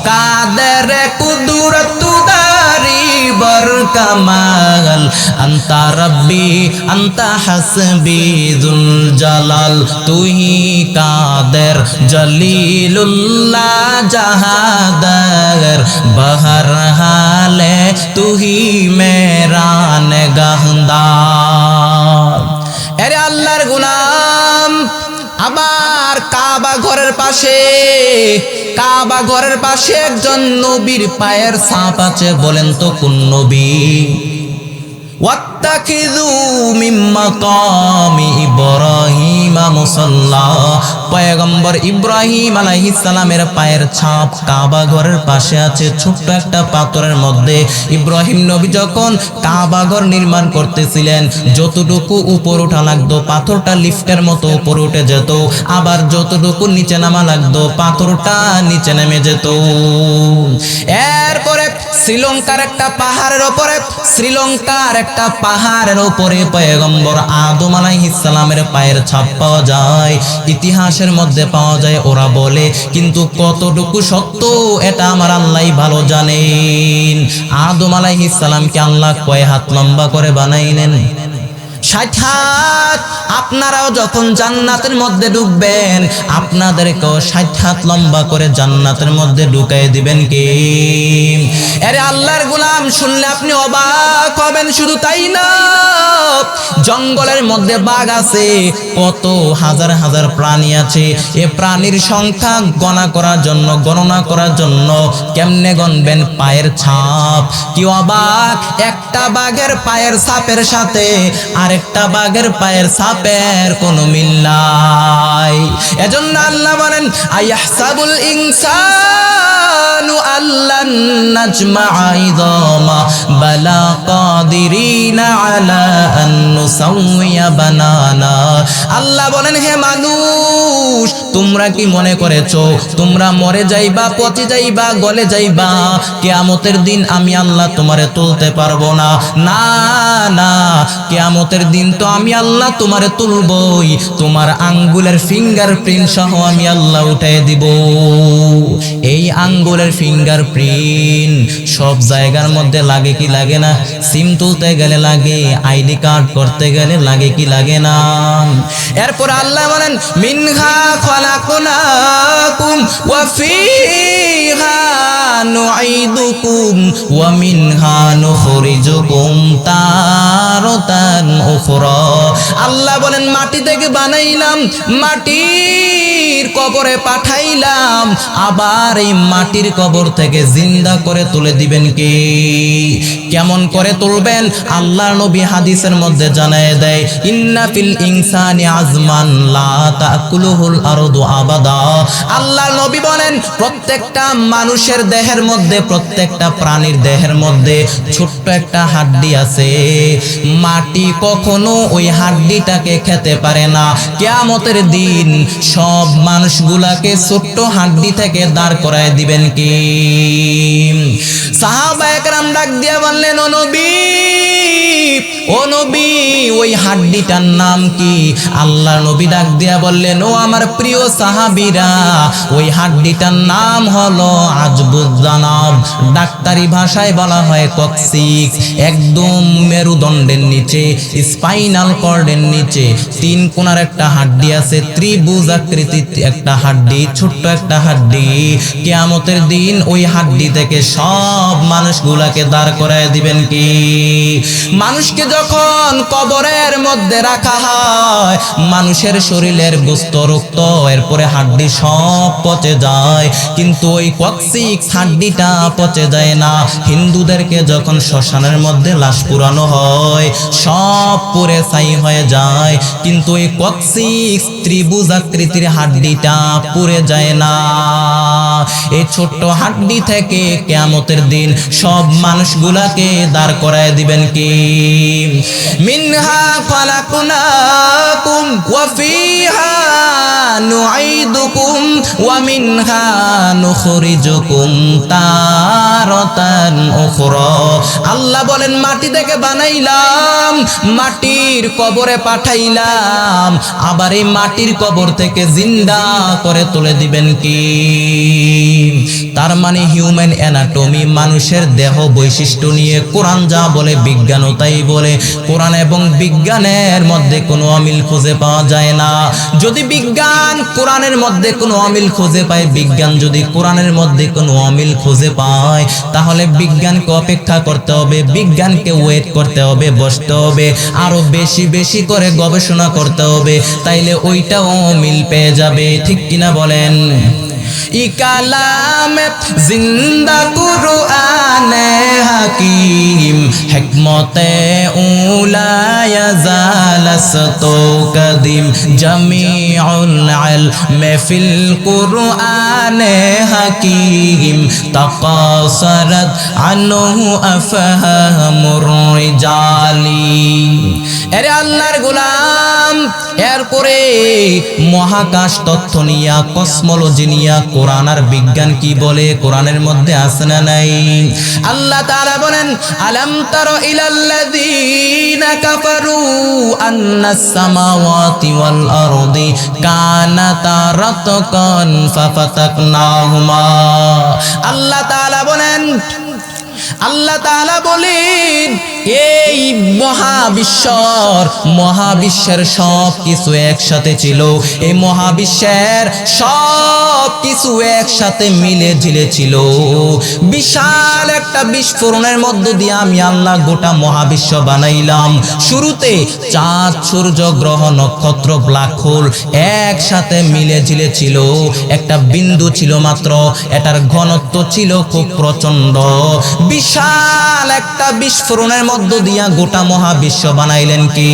কাদের কুদরতু দারি বর কামাল, আন্তা রব্বি আন্তা হাসবি যুল জালাল, তুহি কাদের জলিলুল্লাহ জাহাদার, বহর হালে তুহি মেরা নেগাহদার। এরে আল্লাহর গোলাম, আবার কাবা ঘরের পাশে একজন নবীর পায়ের ছাপ আছে। বলেন তো কোন নবী? ওয়াত্তাখিযু মিন মাকামি ইব্রাহিম মুসাল্লা, পয়গম্বর ইব্রাহিম আলাইহিস সালামের পায়ের ছাপ কাবা ঘরের পাশে আছে, ছোট্ট একটা পাথরের মধ্যে। ইব্রাহিম নবী যখন কাবা ঘর নির্মাণ করতেছিলেন, যতটুকু উপর ওঠা লাগতো পাথরটা লিফটের মতো উপরে উঠে যেত, আবার যতটুকু নিচে নামা লাগতো পাথরটা নিচে নেমে যেত। এরপরে শ্রীলঙ্কার একটা পাহাড়ের উপরে পয়গম্বর আদম আলাইহিস সালামের পায়ের ছাপ পাওয়া যায়, ইতিহাসের মধ্যে পাওয়া যায়। ওরা বলে, কিন্তু কতটুকু সত্য এটা আমার আল্লাহই ভালো জানেন। আদম আলাইহিস সালামকে আল্লাহ কয় হাত লম্বা করে বানাইলেন? 60 হাত। আপনারাও যখন জান্নাতের মধ্যে ঢুকবেন আপনাদেরকেও 60 হাত লম্বা করে জান্নাতের মধ্যে ঢুকাই দিবেন কে? আরে আল্লাহর গোলাম, শুনলে আপনি অবাক হবেন। শুধু তাই না, জঙ্গলের মধ্যে বাঘ আছে, কত হাজার হাজার প্রাণী আছে। এ প্রাণীর সংখ্যা গণনা করার জন্য কেমনে গণবেন? পায়ের ছাপ। কি অবাক, একটা বাঘের পায়ের ছাপের সাথে আরেকটা বাঘের পায়ের ছাপের কোনো মিল নাই। এজন্য আল্লাহ বলেন, আয়াহসাবুল ইনসানু আল্লান নাজমা'a ইযামা বালা কাদিরিনা আলা আন নুসাউইয়া বানানা। আল্লাহ বলেন, হে মানুষ, তোমরা কি মনে করেছো তোমরা মরে যাইবা, পচে যাইবা, গলে যাইবা, কিয়ামতের দিন আমি আল্লাহ তোমারে তুলতে পারবো না? না না, কিয়ামতের দিন তো আমি আল্লাহ তোমারে তুলবই। তোমার আঙ্গুলের ফিঙ্গারপ্রিন্ট সহ আমি আল্লাহ উঠাই দিব। এই আঙ্গুলের ফিঙ্গারপ্রিন্ট সব জায়গার মধ্যে লাগে কি লাগে না? সিম তুলতে গেলে লাগে, আইডি কার্ড করতে গেলে লাগে কি লাগে না? এরপর আল্লাহ বলেন, মিনহা খলাকনাকুম ওয়া ফিহা নুঈদুকুম ওয়া মিনহা নুখরিজুকুম তারাতান উখরা। আল্লাহ বলেন, মাটি থেকে বানাইলাম, মাটির কবরে পাঠাইলাম, আবার এই মাটির কবর থেকে জিন্দা করে তুলে দিবেন কে? কেমন করে তুলবেন? আল্লাহর নবী হাদিসের মধ্যে জানায় দেয়, ইন্না ফিল ইনসানি আজমান লা তাকুলুহুল আরদু আবাদা। আল্লাহর নবী বলেন, প্রত্যেকটা মানুষের দেহের মধ্যে, প্রত্যেকটা প্রাণীর দেহের মধ্যে ছোট্ট একটা হাড্ডি আছে। মাটি কখনো ওই হাড্ডিটাকে খেতে পারে না। কিয়ামতের দিন সব মানুষগুলাকে ছোট্ট হাড্ডি থেকে দাঁড় করায় দিবেন কি? সাহাবায়ে কেরাম ডাক দিয়া বললেন, ও নবী, ওই হাড্ডিটার নাম কি? আল্লাহর নবী ডাক দিয়া বললেন, ও আমার প্রিয় সাহাবীরা, ওই হাড্ডিটার নাম হলো আজবুজ্জানাব। ডাক্তারি ভাষায় বলা হয় কক্সিক্স। একদম মেরুদণ্ডের নিচে, স্পাইনাল কর্ডের নিচে 3 কোণার একটা হাড্ডি আছে, ত্রিভুজ আকৃতির একটা হাড্ডি, ছোট্ট একটা হাড্ডি। কিয়ামতের দিন ওই হাড্ডি থেকে সব মানুষগুলাকে দাঁড় করায় দিবেন কি? মানুষকে যখন কবরের মধ্যে রাখা হয়, মানুষের শরীরের গোস্ত, রক্ত, এরপরে হাড্ডি সব পচে যায়, কিন্তু ওই কক্সিক্স হাড্ডিটা পচে যায় না। হিন্দুদেরকে যখন শ্মশানের মধ্যে লাশ পুরানো হয়, সব পুড়ে ছাই হয়ে যায়, কিন্তু ওই কক্সিক্স ত্রিভুজ আকৃতির হাড্ডিটা পুড়ে যায় না। এই ছোট্ট হাড্ডি থেকে কিয়ামতের দিন সব মানুষগুলাকে দাঁড় করায় দিবেন কি? মিনহা খলাকনাকুম ওয়া ফিহা নুঈদুকুম ওয়া মিনহা নুখরিজুকুম তারাতান উখরা। আল্লাহ বলেন, মাটি থেকে বানাইলাম, মাটির কবরে পাঠাইলাম, আবার এই মাটির কবর থেকে জিন্দা করে তুলে দিবেন কি? তার মানে হিউম্যান অ্যানাটমি, মানুষের দেহ বৈশিষ্ট্য নিয়ে কোরআন যা বলে বিজ্ঞানও তাই বলে। কোরআন এবং বিজ্ঞানের মধ্যে কোনো অমিল খুঁজে পাওয়া যায় না। যদি বিজ্ঞান কোরআনের মধ্যে কোনো অমিল খুঁজে পায়, বিজ্ঞান যদি কোরআনের মধ্যে কোনো অমিল খুঁজে পায়, তাহলে বিজ্ঞানকে অপেক্ষা করতে হবে, বিজ্ঞানকে ওয়েট করতে হবে, বসতে হবে, আরো বেশি বেশি করে গবেষণা করতে হবে, তাইলে ওইটাও মিল পেয়ে যাবে। ঠিক কিনা বলেন? ই কালামে জিন্দা কুরআনে হাকিম, হিকমতে উলা ইয়াজালাসতু কাদিম, জামিউল ইলমে ফিল কুরআনে হাকিম, তাকাসারাত আনহু আফহামুর রিজালি। আরে আল্লাহর গোলাম, এরপরে মহাকাশ তত্ত্ব নিয়া, কসমোলজি নিয়া কোরআন আর বিজ্ঞান কি বলে? কোরআনের মধ্যে আছে না নাই? আল্লাহ তাআলা বলেন, আলাম তারা ইলাল্লাযীনা কাফারু আন্নাস সামাওয়াতি ওয়াল আরদি কানাতা রাতকান ফাফাতাকনাহুমা। আল্লাহ তাআলা বলেন, এই মহাবিশ্বের সব কিছু একসাথে ছিল, এই মহাবিশ্বের সব কিছু একসাথে মিলে ঝিলে ছিল। বিশাল একটা বিস্ফোরণের মধ্য দিয়ে আমি আল্লাহ গোটা মহাবিশ্ব বানাইলাম। শুরুতে চাঁদ, সূর্য, গ্রহ, নক্ষত্র, ব্ল্যাক হোল একসাথে মিলে ঝিলে ছিল, একটা বিন্দু ছিল মাত্র, এটার ঘনত্ব ছিল খুব প্রচন্ড। বিশাল একটা বিস্ফোরণের মধ্য দিয়া গোটা মহাবিশ্ব বানাইলেন কি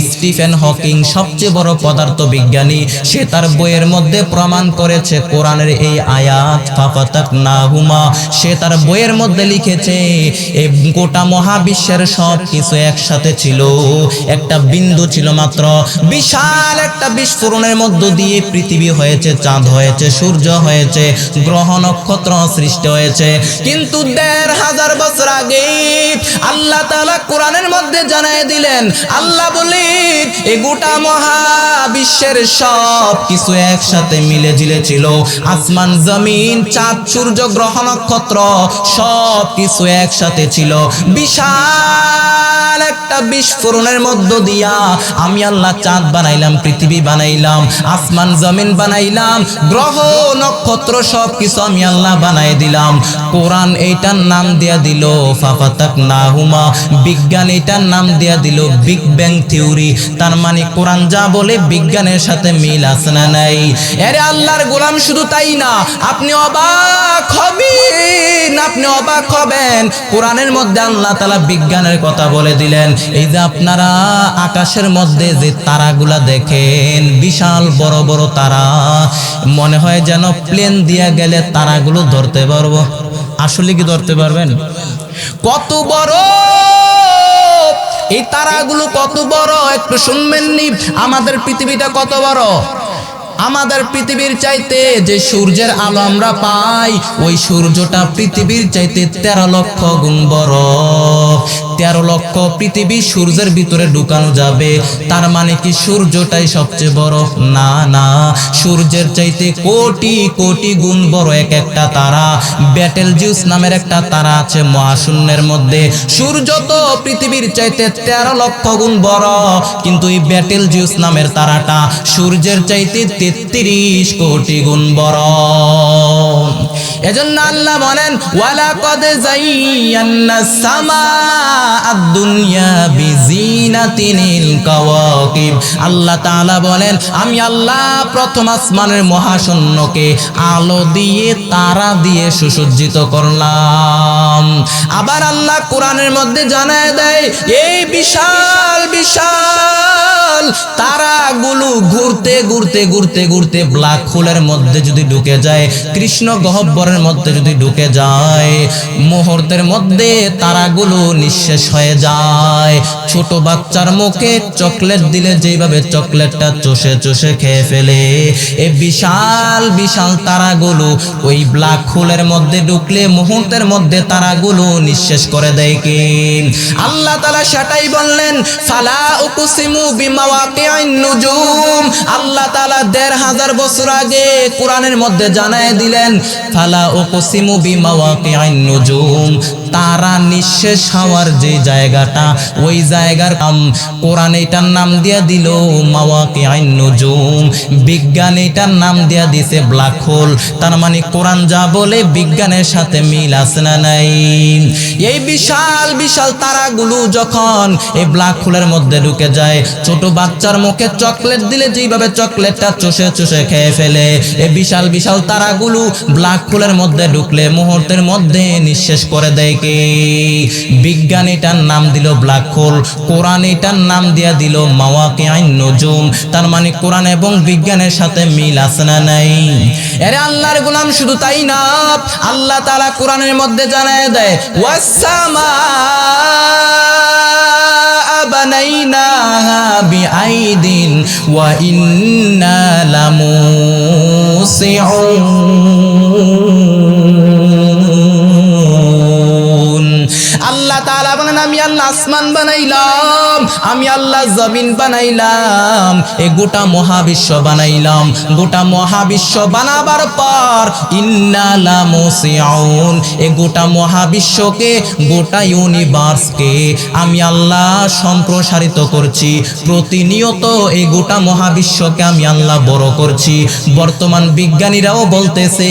স্টিফেন হকিং, সবচেয়ে বড় পদার্থ বিজ্ঞানী। সে তার বইয়ের মধ্যে প্রমাণ করেছে কোরআনের এই আয়াত ফাফাতাকনাহুমা, সে তার বইয়ের মধ্যে লিখেছে এই গোটা মহাবিশ্বের সব কিছু একসাথে ছিল, একটা বিন্দু ছিল মাত্র। বিশাল একটা বিস্ফোরণের মধ্য দিয়ে পৃথিবী হয়েছে, চাঁদ হয়েছে, সূর্য হয়েছে, গ্রহ নক্ষত্র সৃষ্টি হয়েছে। কিন্তু ১৫০০ বছর আগে আল্লাহ তাআলা কোরআনের মধ্যে জানায় দিলেন, আল্লাহ বলেন এই গোটা মহাবিশ্বের সব কিছু একসাথে মিলে ঝিলে ছিল, আসমান জমিন, চাঁদ, সূর্য, গ্রহ নক্ষত্র সব কিছু একসাথে ছিল। বিশাল একটা বিস্ফোরণের মধ্য দিয়া আমি আল্লাহ চাঁদ বানাইলাম, পৃথিবী বানাইলাম, আসমান জমিন বানাইলাম, গ্রহ নক্ষত্র সব কিছু আমি আল্লাহ বানাই দিলাম। কোরআন এইটার নাম দিয়া দিল ফাফাতাকনাহুমা, বিজ্ঞান এইটার নাম দিয়া দিল বিগ ব্যাং থিওরি। তার মানে কোরআন যা বলে বিজ্ঞানের সাথে মিল আছে না নাই? আরে আল্লাহর গোলাম, শুধু তাই না, আপনি অবাক হবেন, আপনি অবাক হবেন। কোরআনের মধ্যে আল্লাহ তাআলা বিজ্ঞানের কথা বলে দিলেন। এই যে আপনারা আকাশের মধ্যে যে তারাগুলা দেখেন, বিশাল বড় বড় তারা, মনে হয় যেন প্লেন দিয়া গেলে তারাগুলো ধরতে পারবো। আসলে কি ধরতে পারবেন? কত বড় এই তারাগুলো, কত বড় একটু শুনবেন নি? আমাদের পৃথিবীটা কত বড়? আমাদের পৃথিবীর চাইতে যে সূর্যের আলো আমরা পাই, ওই সূর্যটা পৃথিবীর চাইতে 13 লক্ষ গুণ বড়। 13 লক্ষ পৃথিবী সূর্যের ভিতরে ঢুকানো যাবে। তার মানে কি সূর্যটাই সবচেয়ে বড়? না না, সূর্যের চাইতে কোটি কোটি গুণ বড় এক একটা তারা। বেটেলজিউস নামের একটা তারা আছে মহাশূন্যের মধ্যে। সূর্য তো পৃথিবীর চাইতে 13 লক্ষ গুণ বড়, কিন্তু এই বেটেলজিউস নামের তারাটা সূর্যের চাইতে 33 কোটি গুণ বড়। এজন্য আল্লাহ বলেন, ওয়ালাকাদ যায়্যানাস সামাআদ দুনিয়া বিজিনাতিল কাওয়াকিব। আল্লাহ তাআলা বলেন, আমি আল্লাহ প্রথম আসমানের মহাশূন্যকে আলো দিয়ে, তারা দিয়ে সুসজ্জিত করলাম। আবার আল্লাহ কোরআনের মধ্যে জানায় দেয়, এই বিশাল বিশাল তারাগুলো ঘুরতে ঘুরতে ঘুরতে ঘুরতে ব্ল্যাক হোলের মধ্যে যদি ঢুকে যায়, কৃষ্ণ গহ্বরের মধ্যে যদি ঢুকে যায়, মুহূর্তের মধ্যে তারাগুলো নিঃশেষ হয়ে যায়। ছোট বাচ্চার মুখে চকলেট দিলে যেভাবে চকলেটটা চষে চষে খেয়ে ফেলে, এই বিশাল বিশাল তারাগুলো ওই ব্ল্যাক হোলের মধ্যে ঢুকলে মুহূর্তের মধ্যে তারাগুলো নিঃশেষ করে দেয়। কি আল্লাহ তাআলা সেটাই বললেন, ফালা উকসিমু বিমাওয়াকিন নুজুম। আল্লাহ তাআলা ১৫০০ বছর আগে কোরআনের মধ্যে জানায় দিলেন, ফালা উকসিমু বিমাওয়াকিন নুজুম, তারা নিঃশেষ হওয়ার যে জায়গাটা, ওই জায়গার কোরআন এটার নাম দিয়া দিল মাওয়াকিন নুজুম। বিজ্ঞান এটার নাম দিয়া দিছে ব্ল্যাক হোল। তার মানে কোরআন যা বলে বিজ্ঞানের সাথে মিল আছে না নাই? এই বিশাল বিশাল তারাগুলো যখন এই ব্ল্যাক হোলের মধ্যে ঢুকে যায়, ছোট বাচ্চার মুখে চকলেট দিলে যেভাবে চকলেটটা চষে চষে খেয়ে ফেলে, এই বিশাল বিশাল তারাগুলো ব্ল্যাক হোলের মধ্যে ঢুকলে মুহূর্তের মধ্যে নিঃশেষ করে দেয়। কে? বিজ্ঞান এটার নাম দিল ব্ল্যাক হোল, কোরআন এটার নাম দিয়া দিল মাওয়াকিন নুজুম। তার মানে কোরআন এবং বিজ্ঞানের সাথে মিল আছে না নাই? আরে আল্লাহর গোলাম, শুধু তাই না, আল্লাহ তাআলা কোরআনের মধ্যে জানায় দেয়, ওয়াসসামা বানাইনাহা বিআইদিন ওয়া ইন্না লামুসিউন। আল্লাহ তাআলা বলেন, আমি আল্লাহ আসমান বানাইলাম, আমি আল্লাহ জমিন বানাইলাম, এ গোটা মহাবিশ্ব বানাইলাম। গোটা মহাবিশ্ব বানাবার পর ইন্না লা মুসিউন, এ গোটা মহাবিশ্বকে, গোটা ইউনিভার্সকে আমি আল্লাহ সম্প্রসারিত করছি। প্রতিনিয়ত এই গোটা মহাবিশ্বকে আমি আল্লাহ বড় করছি। বর্তমান বিজ্ঞানীরাও বলতেছে,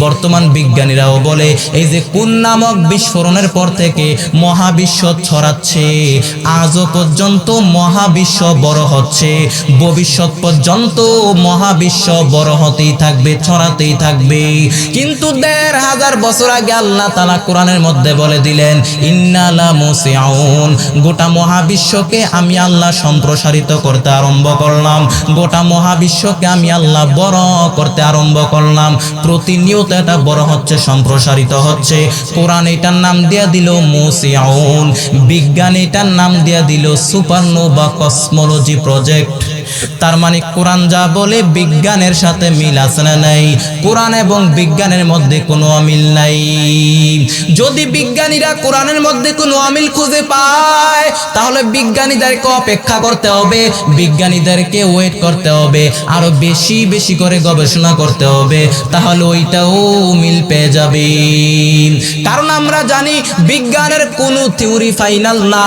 বর্তমান বিজ্ঞানীরাও বলে এই যে কোন নামক বিস্ফোরণের পর থেকে মহাবিশ্ব ছড়াচ্ছে, আজও পর্যন্ত মহাবিশ্ব বড় হচ্ছে, ভবিষ্যৎ পর্যন্ত মহাবিশ্ব বড় হতেই থাকবে, ছড়াতেই থাকবে। কিন্তু ১৫০০ বছর আগে আল্লাহ তাআলা কোরআনের মধ্যে বলে দিলেন ইন্না লা মুসিউন, গোটা মহাবিশ্বকে আমি আল্লাহ সম্প্রসারিত করতে আরম্ভ করলাম, গোটা মহাবিশ্বকে আমি আল্লাহ বড় করতে আরম্ভ করলাম। প্রতিনিয়ত এটা বড় হচ্ছে, সম্প্রসারিত হচ্ছে। কোরআন এটার নাম দিয়ে দিল মুসিউন, বিজ্ঞান এটার নাম দিয়ে দিল সুপারনোভা কসমোলজি প্রজেক্ট। তার মানে কোরআন যা বলে বিজ্ঞানের সাথে মিল আছে না নাই? কোরআন এবং বিজ্ঞানের মধ্যে কোনো অমিল নাই। যদি বিজ্ঞানীরা কোরআনের মধ্যে কোনো অমিল খুঁজে পায়, তাহলে বিজ্ঞানীদেরকে অপেক্ষা করতে হবে, বিজ্ঞানীদেরকে ওয়েট করতে হবে, আরো বেশি বেশি করে গবেষণা করতে হবে, তাহলে ওইটাও মিল পেয়ে যাবে। কারণ আমরা জানি বিজ্ঞানের কোনো থিওরি ফাইনাল না,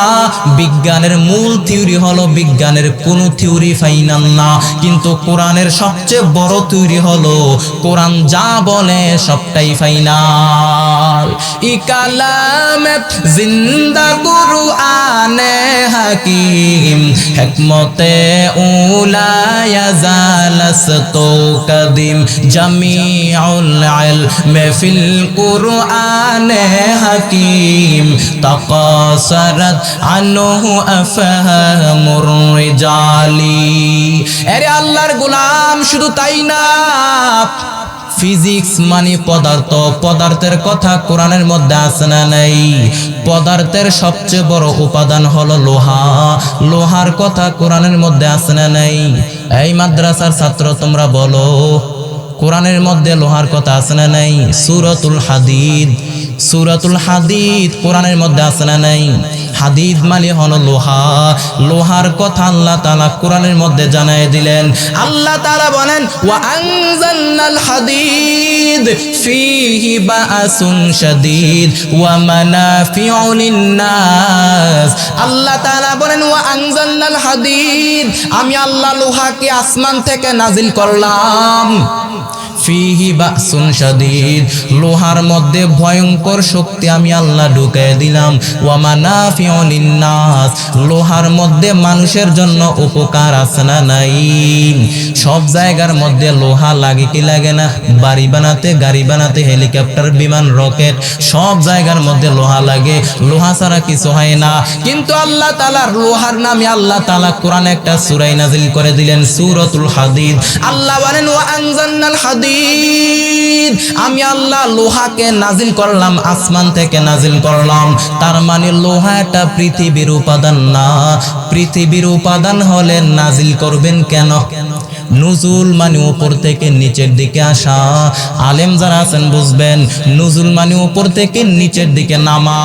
বিজ্ঞানের মূল থিওরি হলো বিজ্ঞানের কোনো থিওরি ফাইনাল না। কিন্তু কোরআনের সবচেয়ে বড় থিওরি হলো কোরআন যা বলে সবটাই ফাইনাল। ই কালামে জিন্দা কুরআনে হাকিম, হিকমতে উলা ইয়াজালাসতু কাদিম, জামিউল ইলমে ফিল কুরআনে হাকিম, তাকাসারাত আনহু আফহামুর রিজালি। আরে আল্লাহর গোলাম, শুধু তাই না, ফিজিক্স মানে পদার্থ, পদার্থের কথা কোরআনের মধ্যে আছে না নাই? পদার্থের সবচেয়ে বড় উপাদান হলো লোহা, লোহার কথা কোরআনের মধ্যে আছে না নাই? এই মাদ্রাসার ছাত্র তোমরা বলো, কোরআনের মধ্যে লোহার কথা আছে না নাই? সূরাতুল হাদিদ, সূরাতুল হাদিদ কোরআনের মধ্যে আছে না নাই? হাদিদ মানে হলো লোহা, লোহার কথা আল্লাহ তাআলা কোরআনের মধ্যে জানায় দিলেন। আল্লাহ তাআলা বলেন ওয়া আনজালনাল হাদিদ ফীহি বাআসুন শাদীদ ওয়া মানাফিউ লিন-নাস। আল্লাহ তাআলা বলেন ওয়া আনজালনাল হাদিদ, আমি আল্লাহ লোহাকে আসমান থেকে নাজিল করলাম। ফিহি বাসুন শাদীদ, লোহার মধ্যে ভয়ঙ্কর শক্তি আমি আল্লাহ ঢুকিয়ে দিলাম। ওয়া মানাফিউ লিন-নাস, লোহার মধ্যে মানুষের জন্য উপকার আছে না নাই? সব জায়গার মধ্যে লোহা লাগে কি লাগে না? বাড়ি বানাতে, গাড়ি বানাতে, হেলিকপ্টার, বিমান, রকেট, সব জায়গার মধ্যে লোহা লাগে, লোহা ছাড়া কিছু হয় না। কিন্তু আল্লাহ তাআলার লোহার নামে আল্লাহ তাআলা কোরআনে একটা সূরা নাজিল করে দিলেন, সূরাতুল হাদিদ। আল্লাহ বলেন ওয়া আনজালনাল হাদিদ, আমি আল্লাহ লোহাকে নাজিল করলাম, আসমান থেকে নাজিল করলাম। তার মানে লোহা একটা পৃথিবীর উপাদান না। পৃথিবীর উপাদান হলে নাজিল করবেন কেন? নুজুল মানে উপর থেকে নিচের দিকে আসা, আলেম যারা আছেন বুঝবেন। নুজুল মানে উপর থেকে নিচের দিকে নামা,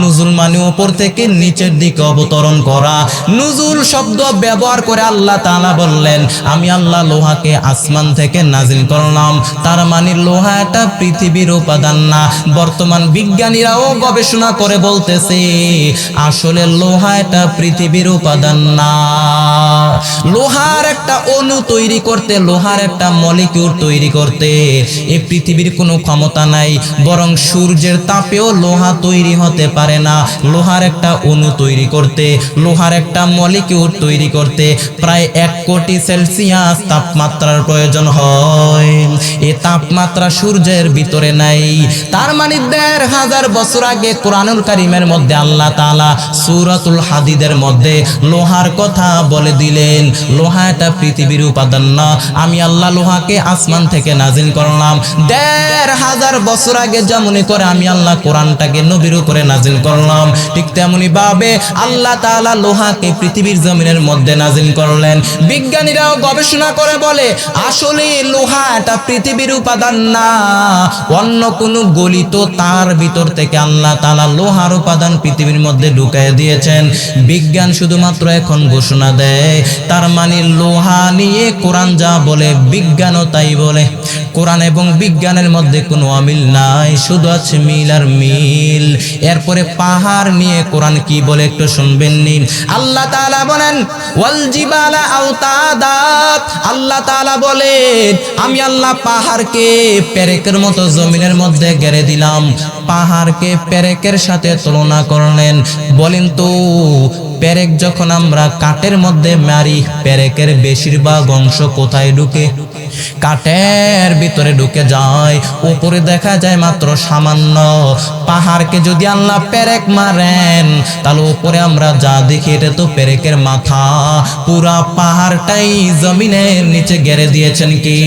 নুজুল মানে উপর থেকে নিচের দিকে অবতরণ করা। নুজুল শব্দ ব্যবহার করে আল্লাহ তাআলা বললেন আমি আল্লাহ লোহাকে আসমান থেকে নাজিল করলাম। তার মানে লোহা একটা পৃথিবীর উপাদান না। বর্তমান বিজ্ঞানীরাও গবেষণা করে বলতেছে আসলে লোহা একটা পৃথিবীর উপাদান না। লোহার একটা অণু তৈরি করতে, লোহার একটা মলিকিউল তৈরি করতে এই পৃথিবীর কোনো ক্ষমতা নাই। বরং সূর্যের তাপেও লোহা তৈরি হতে পারে না। লোহার একটা অণু তৈরি করতে, লোহার একটা মলিকিউল তৈরি করতে প্রায় 1 কোটি সেলসিয়াস তাপমাত্রার প্রয়োজন হয়। এই তাপমাত্রা সূর্যের ভিতরে নাই। তার মানে ১৫০০ বছর আগে কোরআনুল কারীমের মধ্যে আল্লাহ তাআলা সূরাতুল হাদিদের মধ্যে লোহার কথা বলে দিলেন। লোহা একটা পৃথিবীর উপাদান উপাদান না, আমি আল্লাহ লোহাকে আসমান থেকে নাজিল করলাম ১৫০০ বছর আগে। যেমনই করে আমি আল্লাহ কোরআনটাকে নবীর উপরে নাজিল করলাম, ঠিক তেমনি ভাবে আল্লাহ তাআলা লোহাকে পৃথিবীর জমিনের মধ্যে নাজিল করলেন। বিজ্ঞানীরাও গবেষণা করে বলে আসলে লোহা এটা পৃথিবীর উপাদান না, অন্য কোন গলিত তার ভিতর থেকে আল্লাহ তাআলা লোহার উপাদান পৃথিবীর মধ্যে ঢুকায় দিয়েছেন। বিজ্ঞান শুধুমাত্র এখন ঘোষণা দেয়, তার মানে লোহা নিয়ে কোরআন যা বলে বিজ্ঞানও তাই বলে। কোরআন এবং বিজ্ঞানের মধ্যে কোনো অমিল নাই, শুধু আছে মিল আর মিল। এরপরে পাহাড় নিয়ে কোরআন কি বলে একটু শুনবেন নি। আল্লাহ তাআলা বলেন ওয়াল জিবালা আওতাদা, আল্লাহ তাআলা বলেন আমি আল্লাহ পাহাড়কে পেরেকের মতো জমিনের মধ্যে গেড়ে দিলাম। পাহাড়কে পেরেকের সাথে তুলনা করলেন। বলেন তো পেরেক যখন আমরা কাঠের মধ্যে মারি, পেরেকের বেশিরভাগ অংশ কোথায় ঢুকে? কাঠের ভিতরে ঢুকে যায়, উপরে দেখা যায় মাত্র সামান্য। পাহাড়কে যদি আল্লাহ পেরেক মারেন তাহলে উপরে আমরা যা দেখি এটা তো পেরেকের মাথা। পুরা পাহাড়টাই জমিনের নিচে গেড়ে দিয়েছেন কি?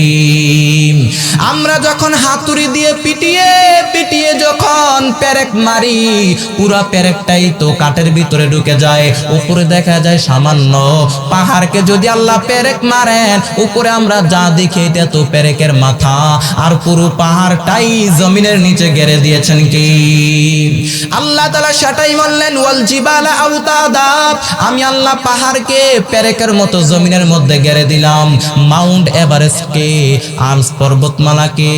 আমরা যখন হাতুড়ি দিয়ে পিটিয়ে পিটিয়ে যখন পেরেক মারি, পুরা পেরেকটাই তো কাঠের ভিতরে ঢুকে যায়, উপরে দেখা যায় সামান্য। পাহাড়কে যদি আল্লাহ পেরেক মারেন, উপরে আমরা যা দেখি এটা তো পেরেকের মাথা, আর পুরো পাহাড়টাই জমিনের নিচে গেড়ে দিয়েছেন কি? আল্লাহ তাআলা সেটাই বললেন ওয়াল জিবালা আওতাদা, আমি আল্লাহ পাহাড়কে পেরেকের মতো জমিনের মধ্যে গেড়ে দিলাম। মাউন্ট এভারেস্টকে, আল্পস পর্বতমালাকে,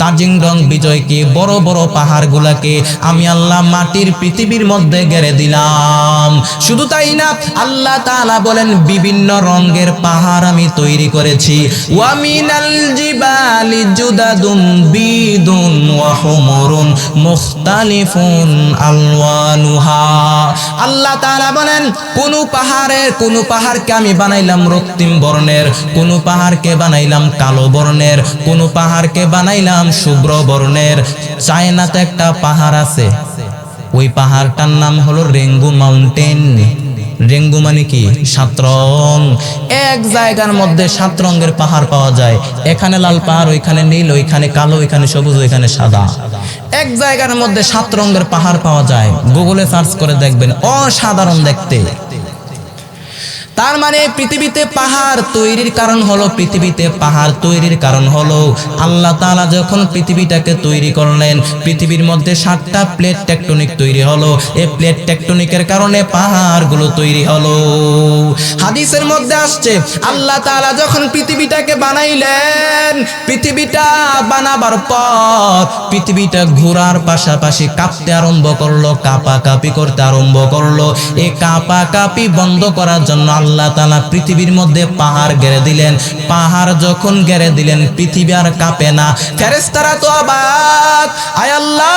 তাজিংডং বিজয়কে, বড় বড় পাহাড়গুলাকে আমি আল্লাহ মাটির পৃথিবীর মধ্যে গেড়ে দিলাম। শুধু তাই না, আল্লাহ তাআলা বলেন বিভিন্ন রঙের পাহাড় আমি তৈরি করেছি। ওয়া মিনাল জিবালি জুদাদুন বিদুন ওয়া হুমুরুন মুখতালিফুন আলওয়ানুহা। আল্লাহ তাআলা বলেন কোন পাহাড়কে আমি বানাইলাম রক্তিম বর্ণের, কোন পাহাড়কে বানাইলাম কালো বর্ণের, কোন পাহাড়কে বানাইলাম শুভ্র বর্ণের। চায়নাতে একটা পাহাড় আছে, ওই পাহাড়টার নাম হলো রেঙ্গু মাউন্টেন। রেঙ্গু মানে কি? 7 রং। এক জায়গার মধ্যে 7 রঙের পাহাড় পাওয়া যায়। এখানে লাল পাহাড়, ওইখানে নীল, ওইখানে কালো, ওইখানে সবুজ, ওইখানে সাদা। এক জায়গার মধ্যে 7 রঙের পাহাড় পাওয়া যায়। গুগলে সার্চ করে দেখবেন, অসাধারণ দেখতে। তার মানে পৃথিবীতে পাহাড় তৈরির কারণ হলো আল্লাহ তাআলা যখন পৃথিবীটাকে তৈরি করলেন, পৃথিবীর মধ্যে 7টা প্লেট টেকটনিক তৈরি হলো। এই প্লেট টেকটনিকের কারণে পাহাড়গুলো তৈরি হলো। হাদিসের মধ্যে আসছে আল্লাহ তাআলা যখন পৃথিবীটাকে বানাইলেন, পৃথিবীটা বানাবার পর পৃথিবীটা ঘোরার পাশাপাশি কাঁপতে আরম্ভ করলো, কাঁপাকাঁপি করতে আরম্ভ করলো। এই কাঁপাকাঁপি বন্ধ করার জন্য আল্লাহ তাআলা পৃথিবীর মধ্যে পাহাড় গেড়ে দিলেন। পাহাড় যখন গেড়ে দিলেন, পৃথিবী আর কাঁপে না। ফেরেশতারা তো অবাক, আয় আল্লাহ,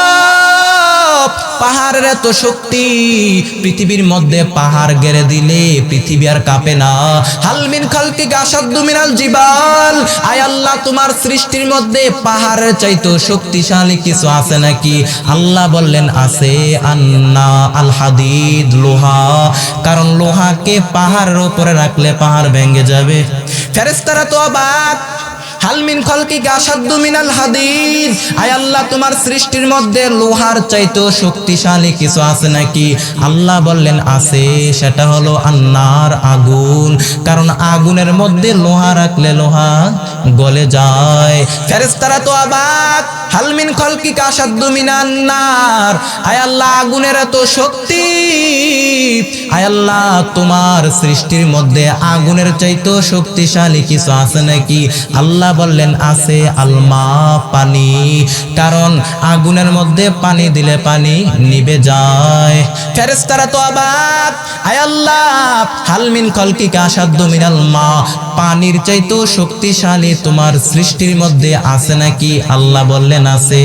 পাহাড়ের এত শক্তি, পৃথিবীর মধ্যে পাহাড় গেড়ে দিলে পৃথিবী আর কাঁপে না। হাল মিন খালকিকা আশাদ্দু মিনাল জিবাল, আয় আল্লাহ, তোমার সৃষ্টির মধ্যে পাহাড়ের চাইতে শক্তিশালী কিছু আছে নাকি? আল্লাহ বললেন আছে, আন্না আল হাদিদ, লোহা। কারণ লোহাকে পাহাড়ের উপরে রাখলে পাহাড় ভেঙে যাবে। ফেরেশতারা তো অবাক, হাল মিন খালকিকা আশাদ্দু মিনাল হাদিদ, আয় আল্লাহ, তোমার সৃষ্টির মধ্যে লোহার চাইতেও শক্তিশালী কিছু আছে নাকি? আল্লাহ বললেন আছে, সেটা হলো আন্নার, আগুন। কারণ আগুনের মধ্যে লোহা রাখলে লোহা গলে যায়। ফেরেশতারা তো অবাক, হাল মিন খালকিকা আশাদ্দু মিনান নার, আয় আল্লাহ, আগুনের এত শক্তি, আয় আল্লাহ, তোমার সৃষ্টির মধ্যে আগুনের চাইতেও শক্তিশালী কিছু আছে নাকি? আল্লাহ বললেন আছে, আলমা, পানি। কারণ আগুনের মধ্যে পানি দিলে পানি নিভে যায়। ফেরেশতারা তো অবাক, আয় আল্লাহ, হাল মিন খালকিকা আশাদ্দু মিনাল মা, পানির চাইতেও শক্তিশালী তোমার সৃষ্টির মধ্যে আছে নাকি? আল্লাহ বললেন আছে,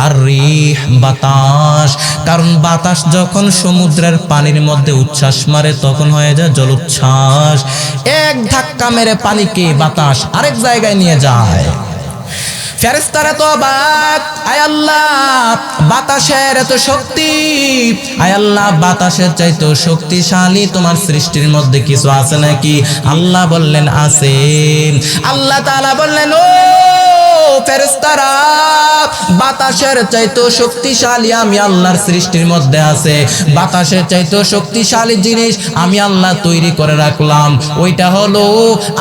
আর রিহ, বাতাস। কারণ বাতাস যখন সমুদ্রের পানির মধ্যে উচ্ছ্বাস মারে তখন হয়ে যায় জলোচ্ছ্বাস। এক ধাক্কা মেরে পানিকে বাতাস আরেক জায়গায় নিয়ে যায়। ফেরেশতারা তো অবাক, আয় আল্লাহ বাতাসের এত শক্তি, আয় আল্লাহ বাতাসের চাইতে শক্তিশালী তোমার সৃষ্টির মধ্যে কিছু আছে নাকি? আল্লাহ বললেন আছে। আল্লাহ তাআলা বললেন, ও ফেরেশতারা, বাতাসের চাইতে শক্তিশালী আমি আল্লাহর সৃষ্টির মধ্যে আছে। বাতাসের চাইতে শক্তিশালী জিনিস আমি আল্লাহ তৈরি করে রাখলাম, ওইটা হলো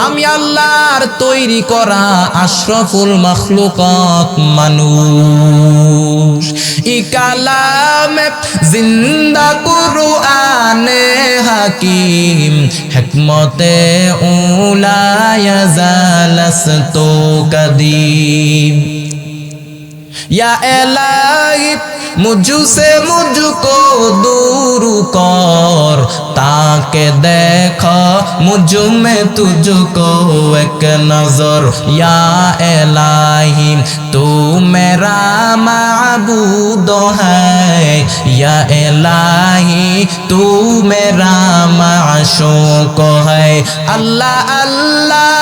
আমি আল্লাহর তৈরি করা আশরাফুল মাখলুকাত মানুষ। ই কালামে জিন্দা কুরআনে হাকিম, হিকমতে উলা ইয়াজালাস্তু কদীম। या इलाही मुझसे मुझको दूर कर, ताके देखो मुझ में तुझको एक नजर। या इलाही तू मेरा माबूद है, या इलाही तू मेरा माशूक है। अल्लाह अल्लाह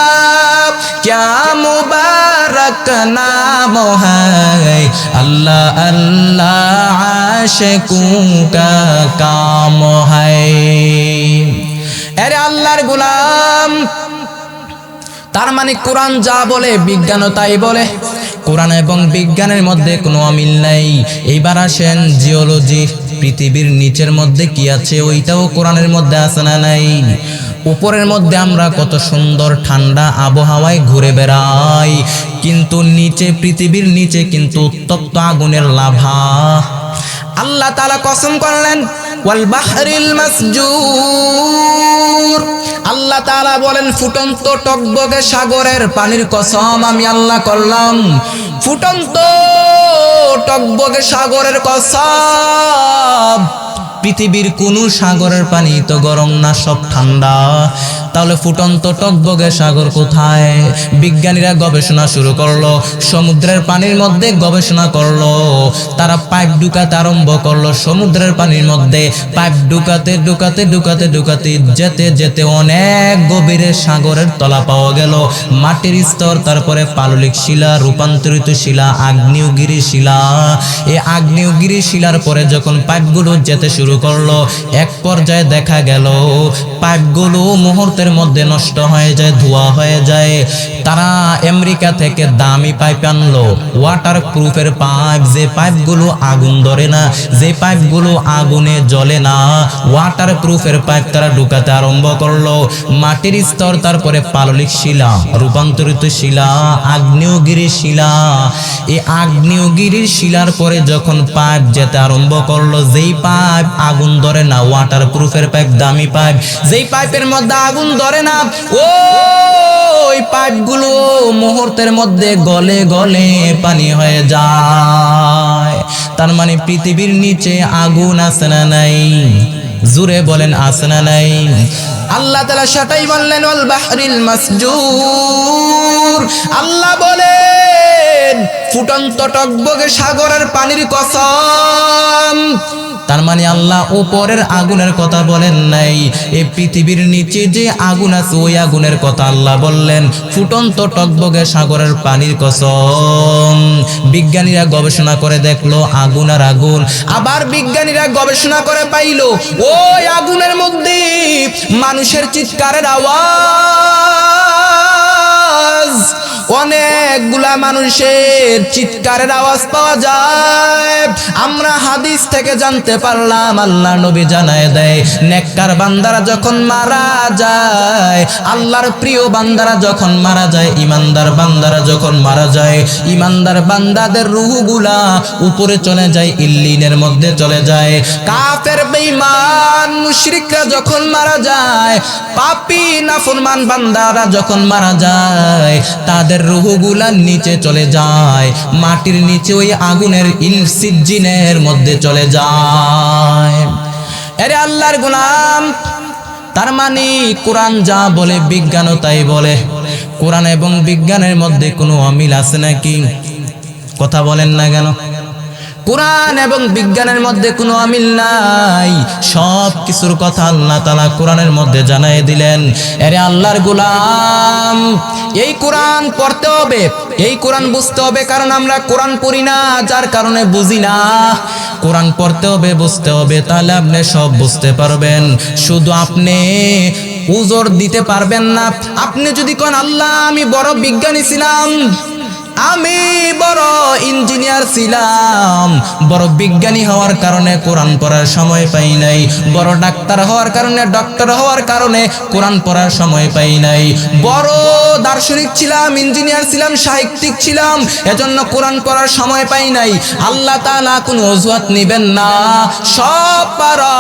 क्या मुबारक नाम है, अल्लाह अल्लाह आशिकों का काम है। अरे अल्लाहर गुलाम, তার মানে কোরআন যা বলে বিজ্ঞানও তাই বলে। কোরআন এবং বিজ্ঞানের মধ্যে কোনো অমিল নাই। এইবার আসেন জিওলজি, পৃথিবীর নিচের মধ্যে কি আছে ওইটাও কোরআনের মধ্যে আছে না নাই? উপরের মধ্যে আমরা কত সুন্দর ঠান্ডা আবহাওয়ায় ঘুরে বেড়াই, কিন্তু নিচে পৃথিবীর নিচে কিন্তু উত্তপ্ত আগুনের লাভা। আল্লাহ তাআলা কসম করলেন, ওয়াল বাহরিল মাসজুর। আল্লাহ তাআলা বলেন, ফুটন্ত টকবকে সাগরের পানির কসম আমি আল্লাহ করলাম। ফুটন্ত টকবকে সাগরের কসম। পৃথিবীর কোন সাগরের পানি তো গরম না, সব ঠান্ডা। তাহলে ফুটন্ত টকবকে সাগর কোথায়? বিজ্ঞানীরা গবেষণা শুরু করলো, সমুদ্রের পানির মধ্যে গবেষণা করলো। তারা পাইপ ঢুকাতে আরম্ভ করলো সমুদ্রের পানির মধ্যে। পাইপ ঢুকাতে ঢুকাতে ঢুকাতে ঢুকাতে যেতে যেতে অনেক গভীরে সাগরের তলা পাওয়া গেল। মাটির স্তর, তারপরে পাললিক শিলা, রূপান্তরিত শিলা, আগ্নেয়গিরি শিলা। এই আগ্নেয়গিরি শিলার পরে যখন পাইপগুলো যেতে শুরু করলো, এক পর্যায়ে দেখা গেল পাইপগুলো মুহূর্তের মধ্যে নষ্ট হয়ে যায়, ধোঁয়া হয়ে যায়। তারা আমেরিকা থেকে দামি পাইপ আনলো, ওয়াটার প্রুফের পাইপ, যে পাইপগুলো আগুন ধরে না, যে পাইপগুলো আগুনে জ্বলে না, ওয়াটার প্রুফের পাইপ তারা ঢুকাতে আরম্ভ করলো। মাটির স্তর, তারপরে পাললিক শিলা, রূপান্তরিত শিলা, আগ্নেয়গিরি শিলা। এই আগ্নেয়গিরির শিলার পরে যখন পাইপ যেতে আরম্ভ করলো, যেই পাইপ আগুন ধরে না, ওয়াটার প্রুফের পাইপ, দামি পাইপ, যেই পাইপের মধ্যে আগুন ধরে না, ওই পাইপগুলো মুহূর্তের মধ্যে গলে গলে পানি হয়ে যায়। তার মানে পৃথিবীর নিচে আগুন আছে না নাই? জুড়ে বলেন আছে না নাই? আল্লাহ তাআলা সেটাই বললেন, ওয়াল বাহরিল মাসজুর। আল্লাহ বলেন, ফুটন্ত টকবকে সাগরের পানির কসম। তার মানে আল্লাহ উপরের আগুনের কথা বলেন নাই, এই পৃথিবীর নিচে যে আগুন আছে ওই আগুনের কথা আল্লাহ বললেন। ফুটন্ত টকবকে সাগরের পানির কসম। বিজ্ঞানীরা গবেষণা করে দেখলো আগুন আর আগুন। আবার বিজ্ঞানীরা গবেষণা করে পাইলো ওই আগুনের মধ্যে মানুষের চিৎকারের আওয়াজ, অনেকগুলা মানুষের চিৎকারের আওয়াজ পাওয়া যায়। আমরা হাদিস থেকে জানতে পারলাম, আল্লাহ নবী জানায় দেয়, নেককার বান্দারা যখন মারা যায়, আল্লাহর প্রিয় বান্দারা যখন মারা যায়, ইমানদার বান্দারা যখন মারা যায়, ইমানদার বান্দাদের রূহগুলা উপরে চলে যায়, ইল্লিনের মধ্যে চলে যায়। কাফের বেঈমান মুশরিকরা যখন মারা যায়, পাপী নাফরমান বান্দারা যখন মারা যায়, তাদের রূহগুলা নিচে চলে যায়, মাটির নিচে ওই আগুনের সিজ্জিনের মধ্যে চলে যায়। আরে আল্লাহর গোলাম, তার মানে কোরআন যা বলে বিজ্ঞানও তাই বলে। কোরআন এবং বিজ্ঞানের মধ্যে কোনো অমিল আছে নাকি? কথা বলেন না কেন? কোরআন এবং বিজ্ঞানের মধ্যে কোনো অমিল নাই। সব কিছুর কথা আল্লাহ তাআলা কোরআনের মধ্যে জানাই দিলেন। আরে আল্লাহর গোলাম, এই কোরআন পড়তে হবে, এই কোরআন বুঝতে হবে, কারণ আমরা কোরআন পড়ি না, যার কারণে বুঝি না। কোরআন পড়তে হবে, বুঝতে হবে, তাহলে আপনি সব বুঝতে পারবেন। শুধু আপনি উজর দিতে পারবেন না। আপনি যদি কোন আল্লাহ আমি বড় বিজ্ঞানী ছিলাম, আমি বড় ইঞ্জিনিয়ার ছিলাম, বড় বিজ্ঞানী হওয়ার কারণে কোরআন পড়ার সময় পাই নাই, বড় ডাক্তার হওয়ার কারণে, ডক্টর হওয়ার কারণে কোরআন পড়ার সময় পাই নাই, বড় দার্শনিক ছিলাম, ইঞ্জিনিয়ার ছিলাম, সাহিত্যিক ছিলাম, এজন্য কোরআন পড়ার সময় পাই নাই। আল্লাহ তাআলা কোনো অজুহাত নিবেন না। সব পারো,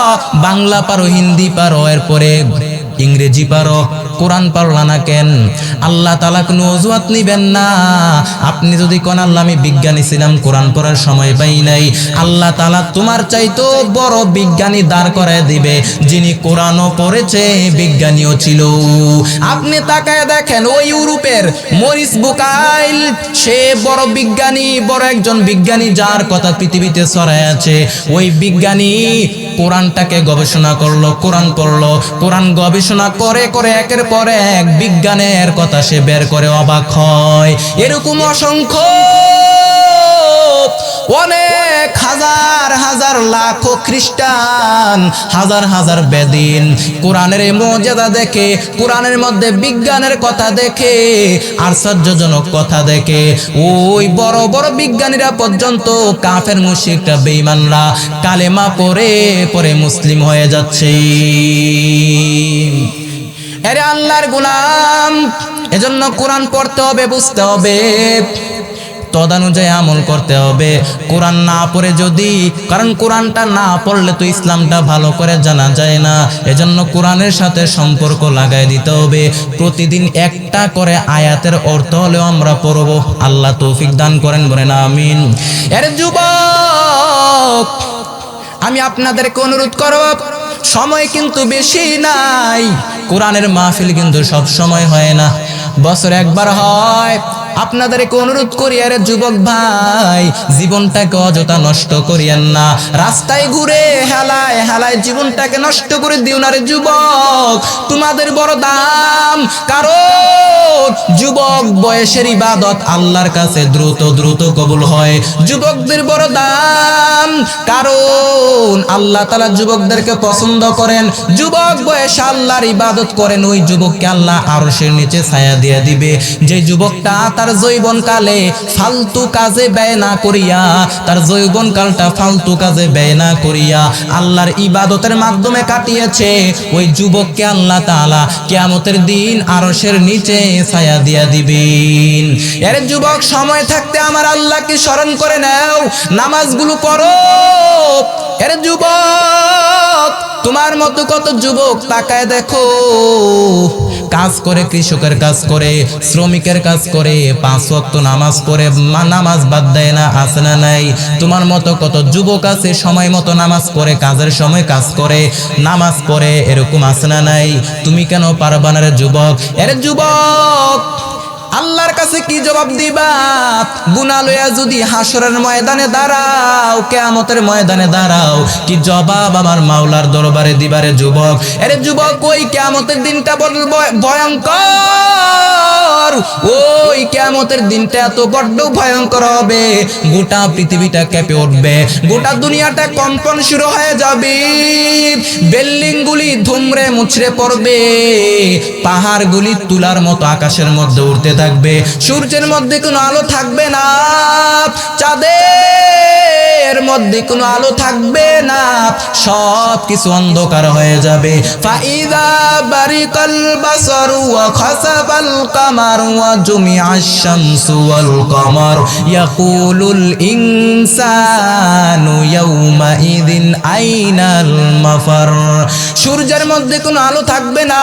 বাংলা পারো, হিন্দি পারো, এরপরে ইংরেজি পারো, কোরআন পারলা না কেন? আল্লাহ তাআলা কোনো অজুহাত নিবেন না। আপনি যদি কোন আল্লাহ আমি বিজ্ঞানী ছিলাম, কোরআন পড়ার সময় পাই নাই, আল্লাহ তাআলা তোমার চাইতো বড় বিজ্ঞানী দাঁড় করায় দিবে, যিনি কোরআনও পড়েছে, বিজ্ঞানীও ছিল। আপনি তাকায় দেখেন, ওই ইউরোপের মরিস বুকাইল, সে বড় বিজ্ঞানী, বড় একজন বিজ্ঞানী, যার কথা পৃথিবীতে ছড়ায় আছে। ওই বিজ্ঞানী কোরআনটাকে গবেষণা করলো, কোরআন পড়লো, কোরআন গবেষণা করে করে একের পর এক বিজ্ঞানের কথা সে বের করে অবাক হয়। এরকম অসংখ্য অনেক হাজার হাজার লাখো খ্রিস্টান, হাজার হাজার বেদিন কোরআনের এই মর্যাদা দেখে, কোরআনের মধ্যে বিজ্ঞানের কথা দেখে, আশ্চর্যজনক কথা দেখে, ওই বড় বড় বিজ্ঞানীরা পর্যন্ত, কাফের মুশরিকরা, বেঈমানরা কালেমা পড়ে পড়ে মুসলিম হয়ে যাচ্ছে। আরে আল্লাহর গোলাম, এজন্য কোরআন পড়তে হবে, বুঝতে হবে, তদানুযায়ী আমল করতে হবে। কোরআন না পড়ে যদি, কারণ কোরআনটা না পড়লে তো ইসলামটা ভালো করে জানা যায় না, এজন্য কোরআনের সাথে সম্পর্ক লাগাই দিতে হবে। প্রতিদিন একটা করে আয়াতের অর্থ হলেও আমরা পড়ব। আল্লাহ তৌফিক দান করেন, বলেন আমিন। এর যুবক, আমি আপনাদেরকে অনুরোধ করব, সময় কিন্তু বেশি নাই, কোরআনের মাহফিল কিন্তু সব সময় হয় না, বছরে একবার হয়। আপনাদেরকে অনুরোধ করি, আরে যুবক ভাই, জীবনটাকে অযথা নষ্ট করিয়েন না। রাস্তায় ঘুরে হেলায় হেলায় জীবনটাকে নষ্ট করে দিও না রে যুবক। তোমাদের বড় দাম, কারণ যুবক বয়সের ইবাদত আল্লাহর কাছে দ্রুত দ্রুত কবুল হয়। যুবকদের বড় দাম, কারণ আল্লাহ তাআলা যুবকদেরকে পছন্দ করেন। যুবক বয়সে আল্লাহর ইবাদত করেন, ওই যুবককে আল্লাহ আরশের নিচে ছায়া দিয়ে দিবে। যে যুবকটা তার যৌবনকালে ফালতু কাজে ব্যয় না করিয়া, তার যৌবনকালটা ফালতু কাজে ব্যয় না করিয়া আল্লাহর ইবাদতের মাধ্যমে কাটিয়েছে, ওই যুবককে আল্লাহ তাআলা কিয়ামতের দিন আরশের নিচে ছায়া দিয়া দিবেন। এর যুবক, সময় থাকতে আমার আল্লাহকে স্মরণ করে নাও, নামাজগুলো পড়ো। এর যুবক, তোমার মতো কত যুবক তাকায় দেখো, কাজ করে, কৃষকের কাজ করে, শ্রমিকের কাজ করে, 5 ওয়াক্ত নামাজ পড়ে, নামাজ বাদ দেয় না, আছে না নাই? তোমার মতো কত যুবক আছে সময় মতো নামাজ পড়ে, কাজের সময় কাজ করে, নামাজ পড়ে, এরকম আছে না নাই? তুমি কেন পারবা না রে যুবক? এর যুবক, আল্লাহর কাছে কি জবাব দিবা? গুনাহ লইয়া যদি হাসরের ময়দানে দাঁড়াও, কিয়ামতের ময়দানে দাঁড়াও, কি জবাব আমার মাওলার দরবারে দিবারে যুবক? আরে যুবক, ওই কিয়ামতের দিনটা বড় ভয়ঙ্কর, ওই কিয়ামতের দিনটা এত বড্ড ভয়ঙ্কর হবে, গোটা পৃথিবীটা কেঁপে উঠবে, গোটা দুনিয়াটা কম্পন শুরু হয়ে যাবে, বিল্ডিং গুলি ধুমড়ে মুচড়ে পড়বে, পাহাড়গুলি তুলার মতো আকাশের মধ্যে উঠতে থাকবে, সূর্যের মধ্যে কোনো আলো থাকবে না, চাঁদের মধ্যে কোনো আলো থাকবে না, সব কিছু অন্ধকার হয়ে যাবে। ফাইদা বারিকাল বাসারু ওয়া খাসাফাল কামারু ওয়া জুমিআশ শামসু ওয়াল কামার ইয়াকুলুল ইনসানু ইয়াউমা ইদিন আইনাল মাফার। সূর্যের মধ্যে কোনো আলো থাকবে না,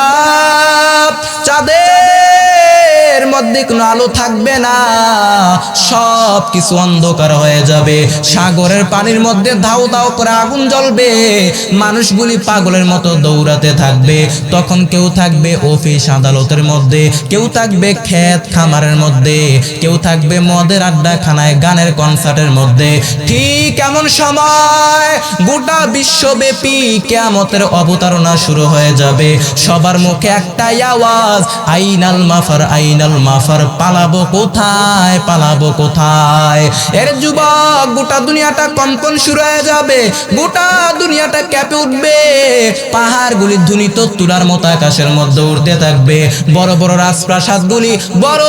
চাঁদের মধ্যে কোনো আলো থাকবে না, সব কিছু অন্ধকার হয়ে যাবে, সাগরের পানির মধ্যে ধাউ ধাউ করে আগুন জ্বলবে, মানুষগুলি পাগলের মতো দৌড়াতে থাকবে। তখন কেউ থাকবে অফিস আদালতের মধ্যে, কেউ থাকবে ক্ষেত খামারের মধ্যে, মধ্যে, কেউ থাকবে মদের আড্ডাখানায়, গানের কনসার্টের মধ্যে। ঠিক এমন সময় গোটা বিশ্বব্যাপী কিয়ামতের অবতারণা শুরু হয়ে যাবে। সবার মুখে একটাই আওয়াজ, আইনাল মাফার, আইনাল মাফার, পালাবো কোথায়, পালাবো কোথায়। এর যুবক, গোটা দুনিয়াটা কম্পন শুরু হয়ে যাবে, গোটা দুনিয়াটা কেঁপে উঠবে, পাহাড়গুলি ধ্বনিত তুলার মতো আকাশের মধ্যে উঠতে থাকবে, বড় বড় রাজপ্রাসাদগুলি, বড়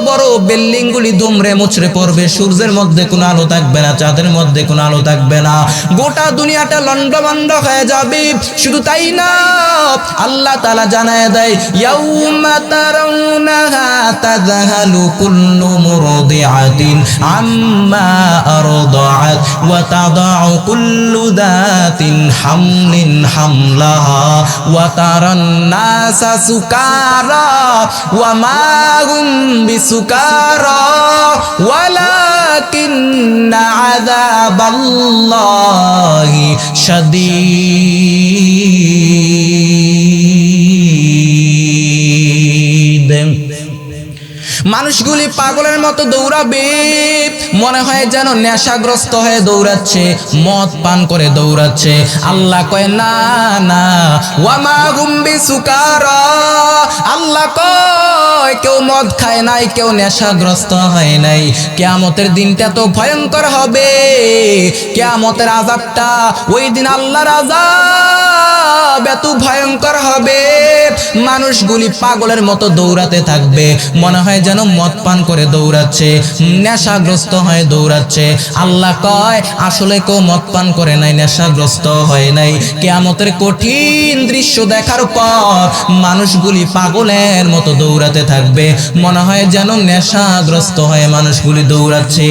বড় বিল্ডিংগুলি দুমড়ে মুচড়ে পড়বে, সূর্যের মধ্যে কোনো আলো থাকবে না, চাঁদের মধ্যে কোনো আলো থাকবে না, গোটা দুনিয়াটা লন্ডভন্ড হয়ে যাবে। শুধু তাই না, আল্লাহ তাআলা জানায় দেয়, ইয়াউমা তারাউনাহা তাযহালু কুল্লু মুরদিআতিন আম্মা আরদাআত ওয়া তাদাউ কুল্লু যাতিন হামলিন হামলাহা ওয়া তারান নাসা সুকারা ওয়া মা হুম বিসুকারা ওয়ালাকিন্না আযাবাল্লাহি শাদীদ। মানুষগুলি পাগলের মতো দৌড়াবে, মনে হয় যেন নেশাগ্রস্ত হয়ে দৌড়াচ্ছে, মদ পান করে দৌড়াচ্ছে। আল্লাহ কয়, না না, ওয়ামা হুম বিসুকারা, আল্লাহ কয় কেউ মদ খায় নাই, কেউ নেশাগ্রস্ত হয় নাই। কিয়ামতের দিনটা তো ভয়ঙ্কর হবে, কিয়ামতের আযাবটা, ওই দিন আল্লাহর আযাব এত ভয়ঙ্কর হবে, মানুষগুলি পাগলের মতো দৌড়াতে থাকবে, মনে হয় যেন মদ পান করে দৌড়াচ্ছে, নেশাগ্রস্ত হয়ে দৌড়াচ্ছে। আল্লাহ কয়, আসলে কেউ মদ পান করে নাই, নেশাগ্রস্ত হয় নাই। কিয়ামতের কঠিন দৃশ্য দেখার পর মানুষগুলি পাগলের মতো দৌড়াতে থাকবে, মনে হয় যেন নেশাগ্রস্ত হয়ে মানুষগুলি দৌড়াচ্ছে।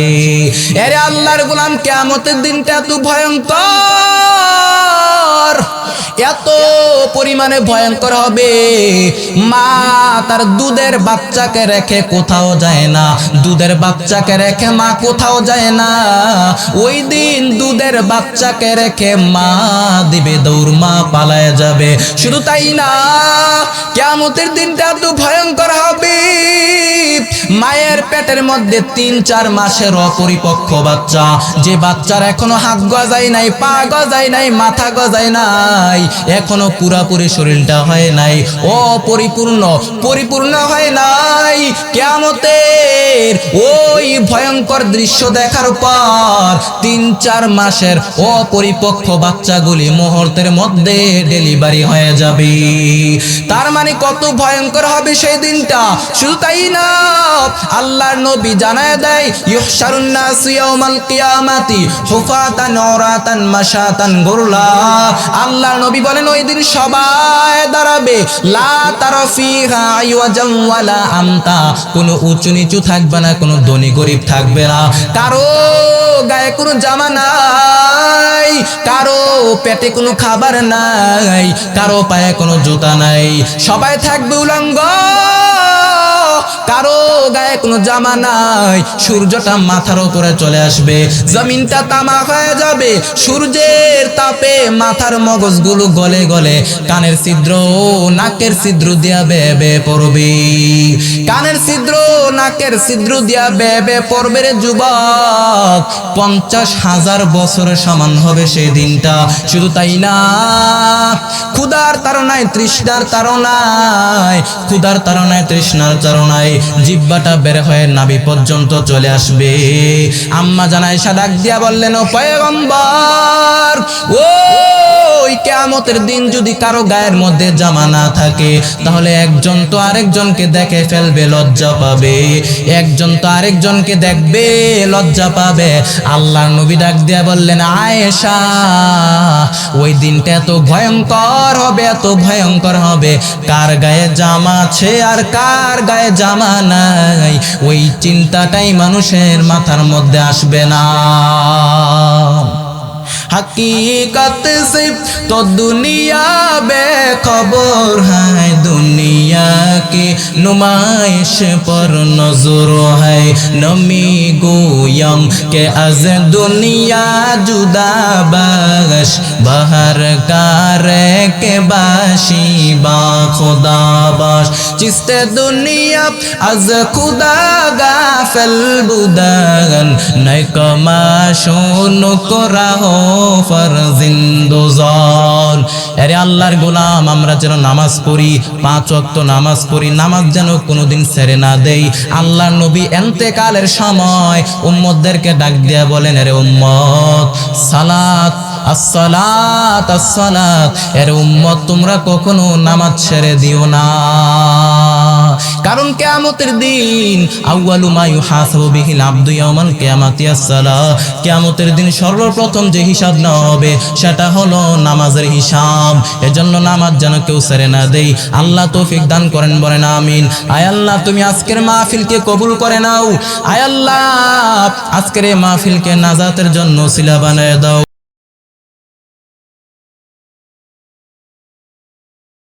এরে আল্লাহর গোলাম, কিয়ামতের দিনটা এত ভয়ঙ্কর, এত পরিমাণে ভয়ঙ্কর হবে, মা তার দুধের বাচ্চাকে রেখে কোথাও যায় না, দুধের বাচ্চাকে রেখে মা কোথাও যায় না। ওই দিন দুধের বাচ্চাকে রেখে মা দিবে দৌড়, মা পালায় যাবে। শুধু তাই না, কিয়ামতের দিনটা এত ভয়ঙ্কর হবে, মায়ের পেটের মধ্যে ৩-৪ মাসের অপরিপক্ক বাচ্চা, যে বাচ্চার এখনো হাত গজায় নাই, পা গজায় নাই, মাথা গজায় নাই, এখনো পুরাপুরি শরীরটা হয় নাই, অপরিপূর্ণ, পরিপূর্ণ হয় নাই। কিয়ামতের ওই ভয়ঙ্কর দৃশ্য দেখার পর ৩-৪ মাসের অপরিপক্ক বাচ্চাগুলি মুহূর্তের মধ্যে ডেলিভারি হয়ে যাবে। তার মানে কত ভয়ঙ্কর হবে সেই দিনটা। শুধু তাই না, আল্লাহর নবী জানায় দেয়, ইহশারুন নাস ইয়াউমাল কিয়ামাতি হুফাতান উরাতান মাশাতান গুরলা। আল্লাহর নবী বলেন, ওই দিন সবাই দাঁড়াবে, লা তারা ফিহা আইওয়াজাম ওয়ালা আমতা, কোনো উঁচু নিচু থাকবে না, কোনো ধনী গরিব থাকবে না, কারো গায়ে কোনো জামা নাই, কারো পেটে কোনো খাবার নাই, কারো পায়ে কোনো জুতা নাই, সবাই থাকবে উলঙ্গ, কারো গায়ে কোনো জামা নাই। সূর্যটা মাথার উপরে চলে আসবে, জমিনটা তামা হয়ে যাবে, সূর্যের তাপে মাথার মগজগুলো গলে গলে কানের ছিদ্র, নাকের ছিদ্র দিয়া বেয়ে বেয়ে পড়বে, কানের ছিদ্র, নাকের ছিদ্র দিয়া বেয়ে বেয়ে পড়বে রে যুবক। 50,000 বছরের সমান হবে সেই দিনটা। শুধু তাই না, ক্ষুধার তাড়নায়, তৃষ্ণার তাড়নায়, ক্ষুধার তাড়নায়, তৃষ্ণার তাড়নায় জিহ্বাটা বের হয়ে নাভি পর্যন্ত চলে আসবে। আম্মা জান আয়েশা ডাক দিয়া বললেন, ও পয়গম্বর, ওই কিয়ামতের দিন যদি কারো গায়ের মধ্যে জামা না থাকে, তাহলে একজন তো আরেকজনকে দেখে ফেলবে, লজ্জা পাবে, একজন তো আরেকজনকে দেখবে, লজ্জা পাবে। আল্লাহর নবী ডাক দিয়া বললেন, আয়েশা, ওই দিনটা এত ভয়ঙ্কর হবে, এত ভয়ঙ্কর হবে, কার গায়ে জামা আছে আর কার গায়ে জামা নাই, ওই চিন্তাটাই মানুষের মাথার মধ্যে আসবে না। हकीकत से तो दुनिया बेखबर है, दुनिया की नुमाइश पर नजर है। नमी गोयम के अज दुनिया जुदा बख्श बहर कारे के बाशी बा खुदा बाश। चिस्ते दुनिया अज खुदा गाफिल बुदागन नय कमाशोन करा हो फरजिंदोजान। अरे আল্লাহর গোলাম, আমরা যেন নামাজ পড়ি, 5 ওয়াক্ত নামাজ পড়ি, নামাজ যেন কোনোদিন ছেড়ে না দেই। আল্লাহর নবী ইন্তেকালের সময় উম্মতদেরকে ডাক দিয়া বলেন, আরে উম্মত, সালাত আসসালাত আসসালাত, এর উম্মত তোমরা কখনো নামাজ ছেড়ে দিও না। কারণ কিয়ামতের দিন আউয়ালু মা ইউহাসাবু বিহিল আবদু ইয়াউমাল কিয়ামাতি আসসালাহ, কিয়ামতের দিন সর্বপ্রথম যে হিসাব নেওয়া হবে সেটা হলো নামাজের হিসাব। এজন্য নামাজ যেন কেউ ছেড়ে না দেই। আল্লাহ তৌফিক দান করেন, বলেন আমিন। আয় আল্লাহ, তুমি আজকের মাহফিলকে কবুল করে নাও। আয় আল্লাহ, আজকের এই মাহফিলকে নাজাতের জন্য ওসিলা বানায় দাও।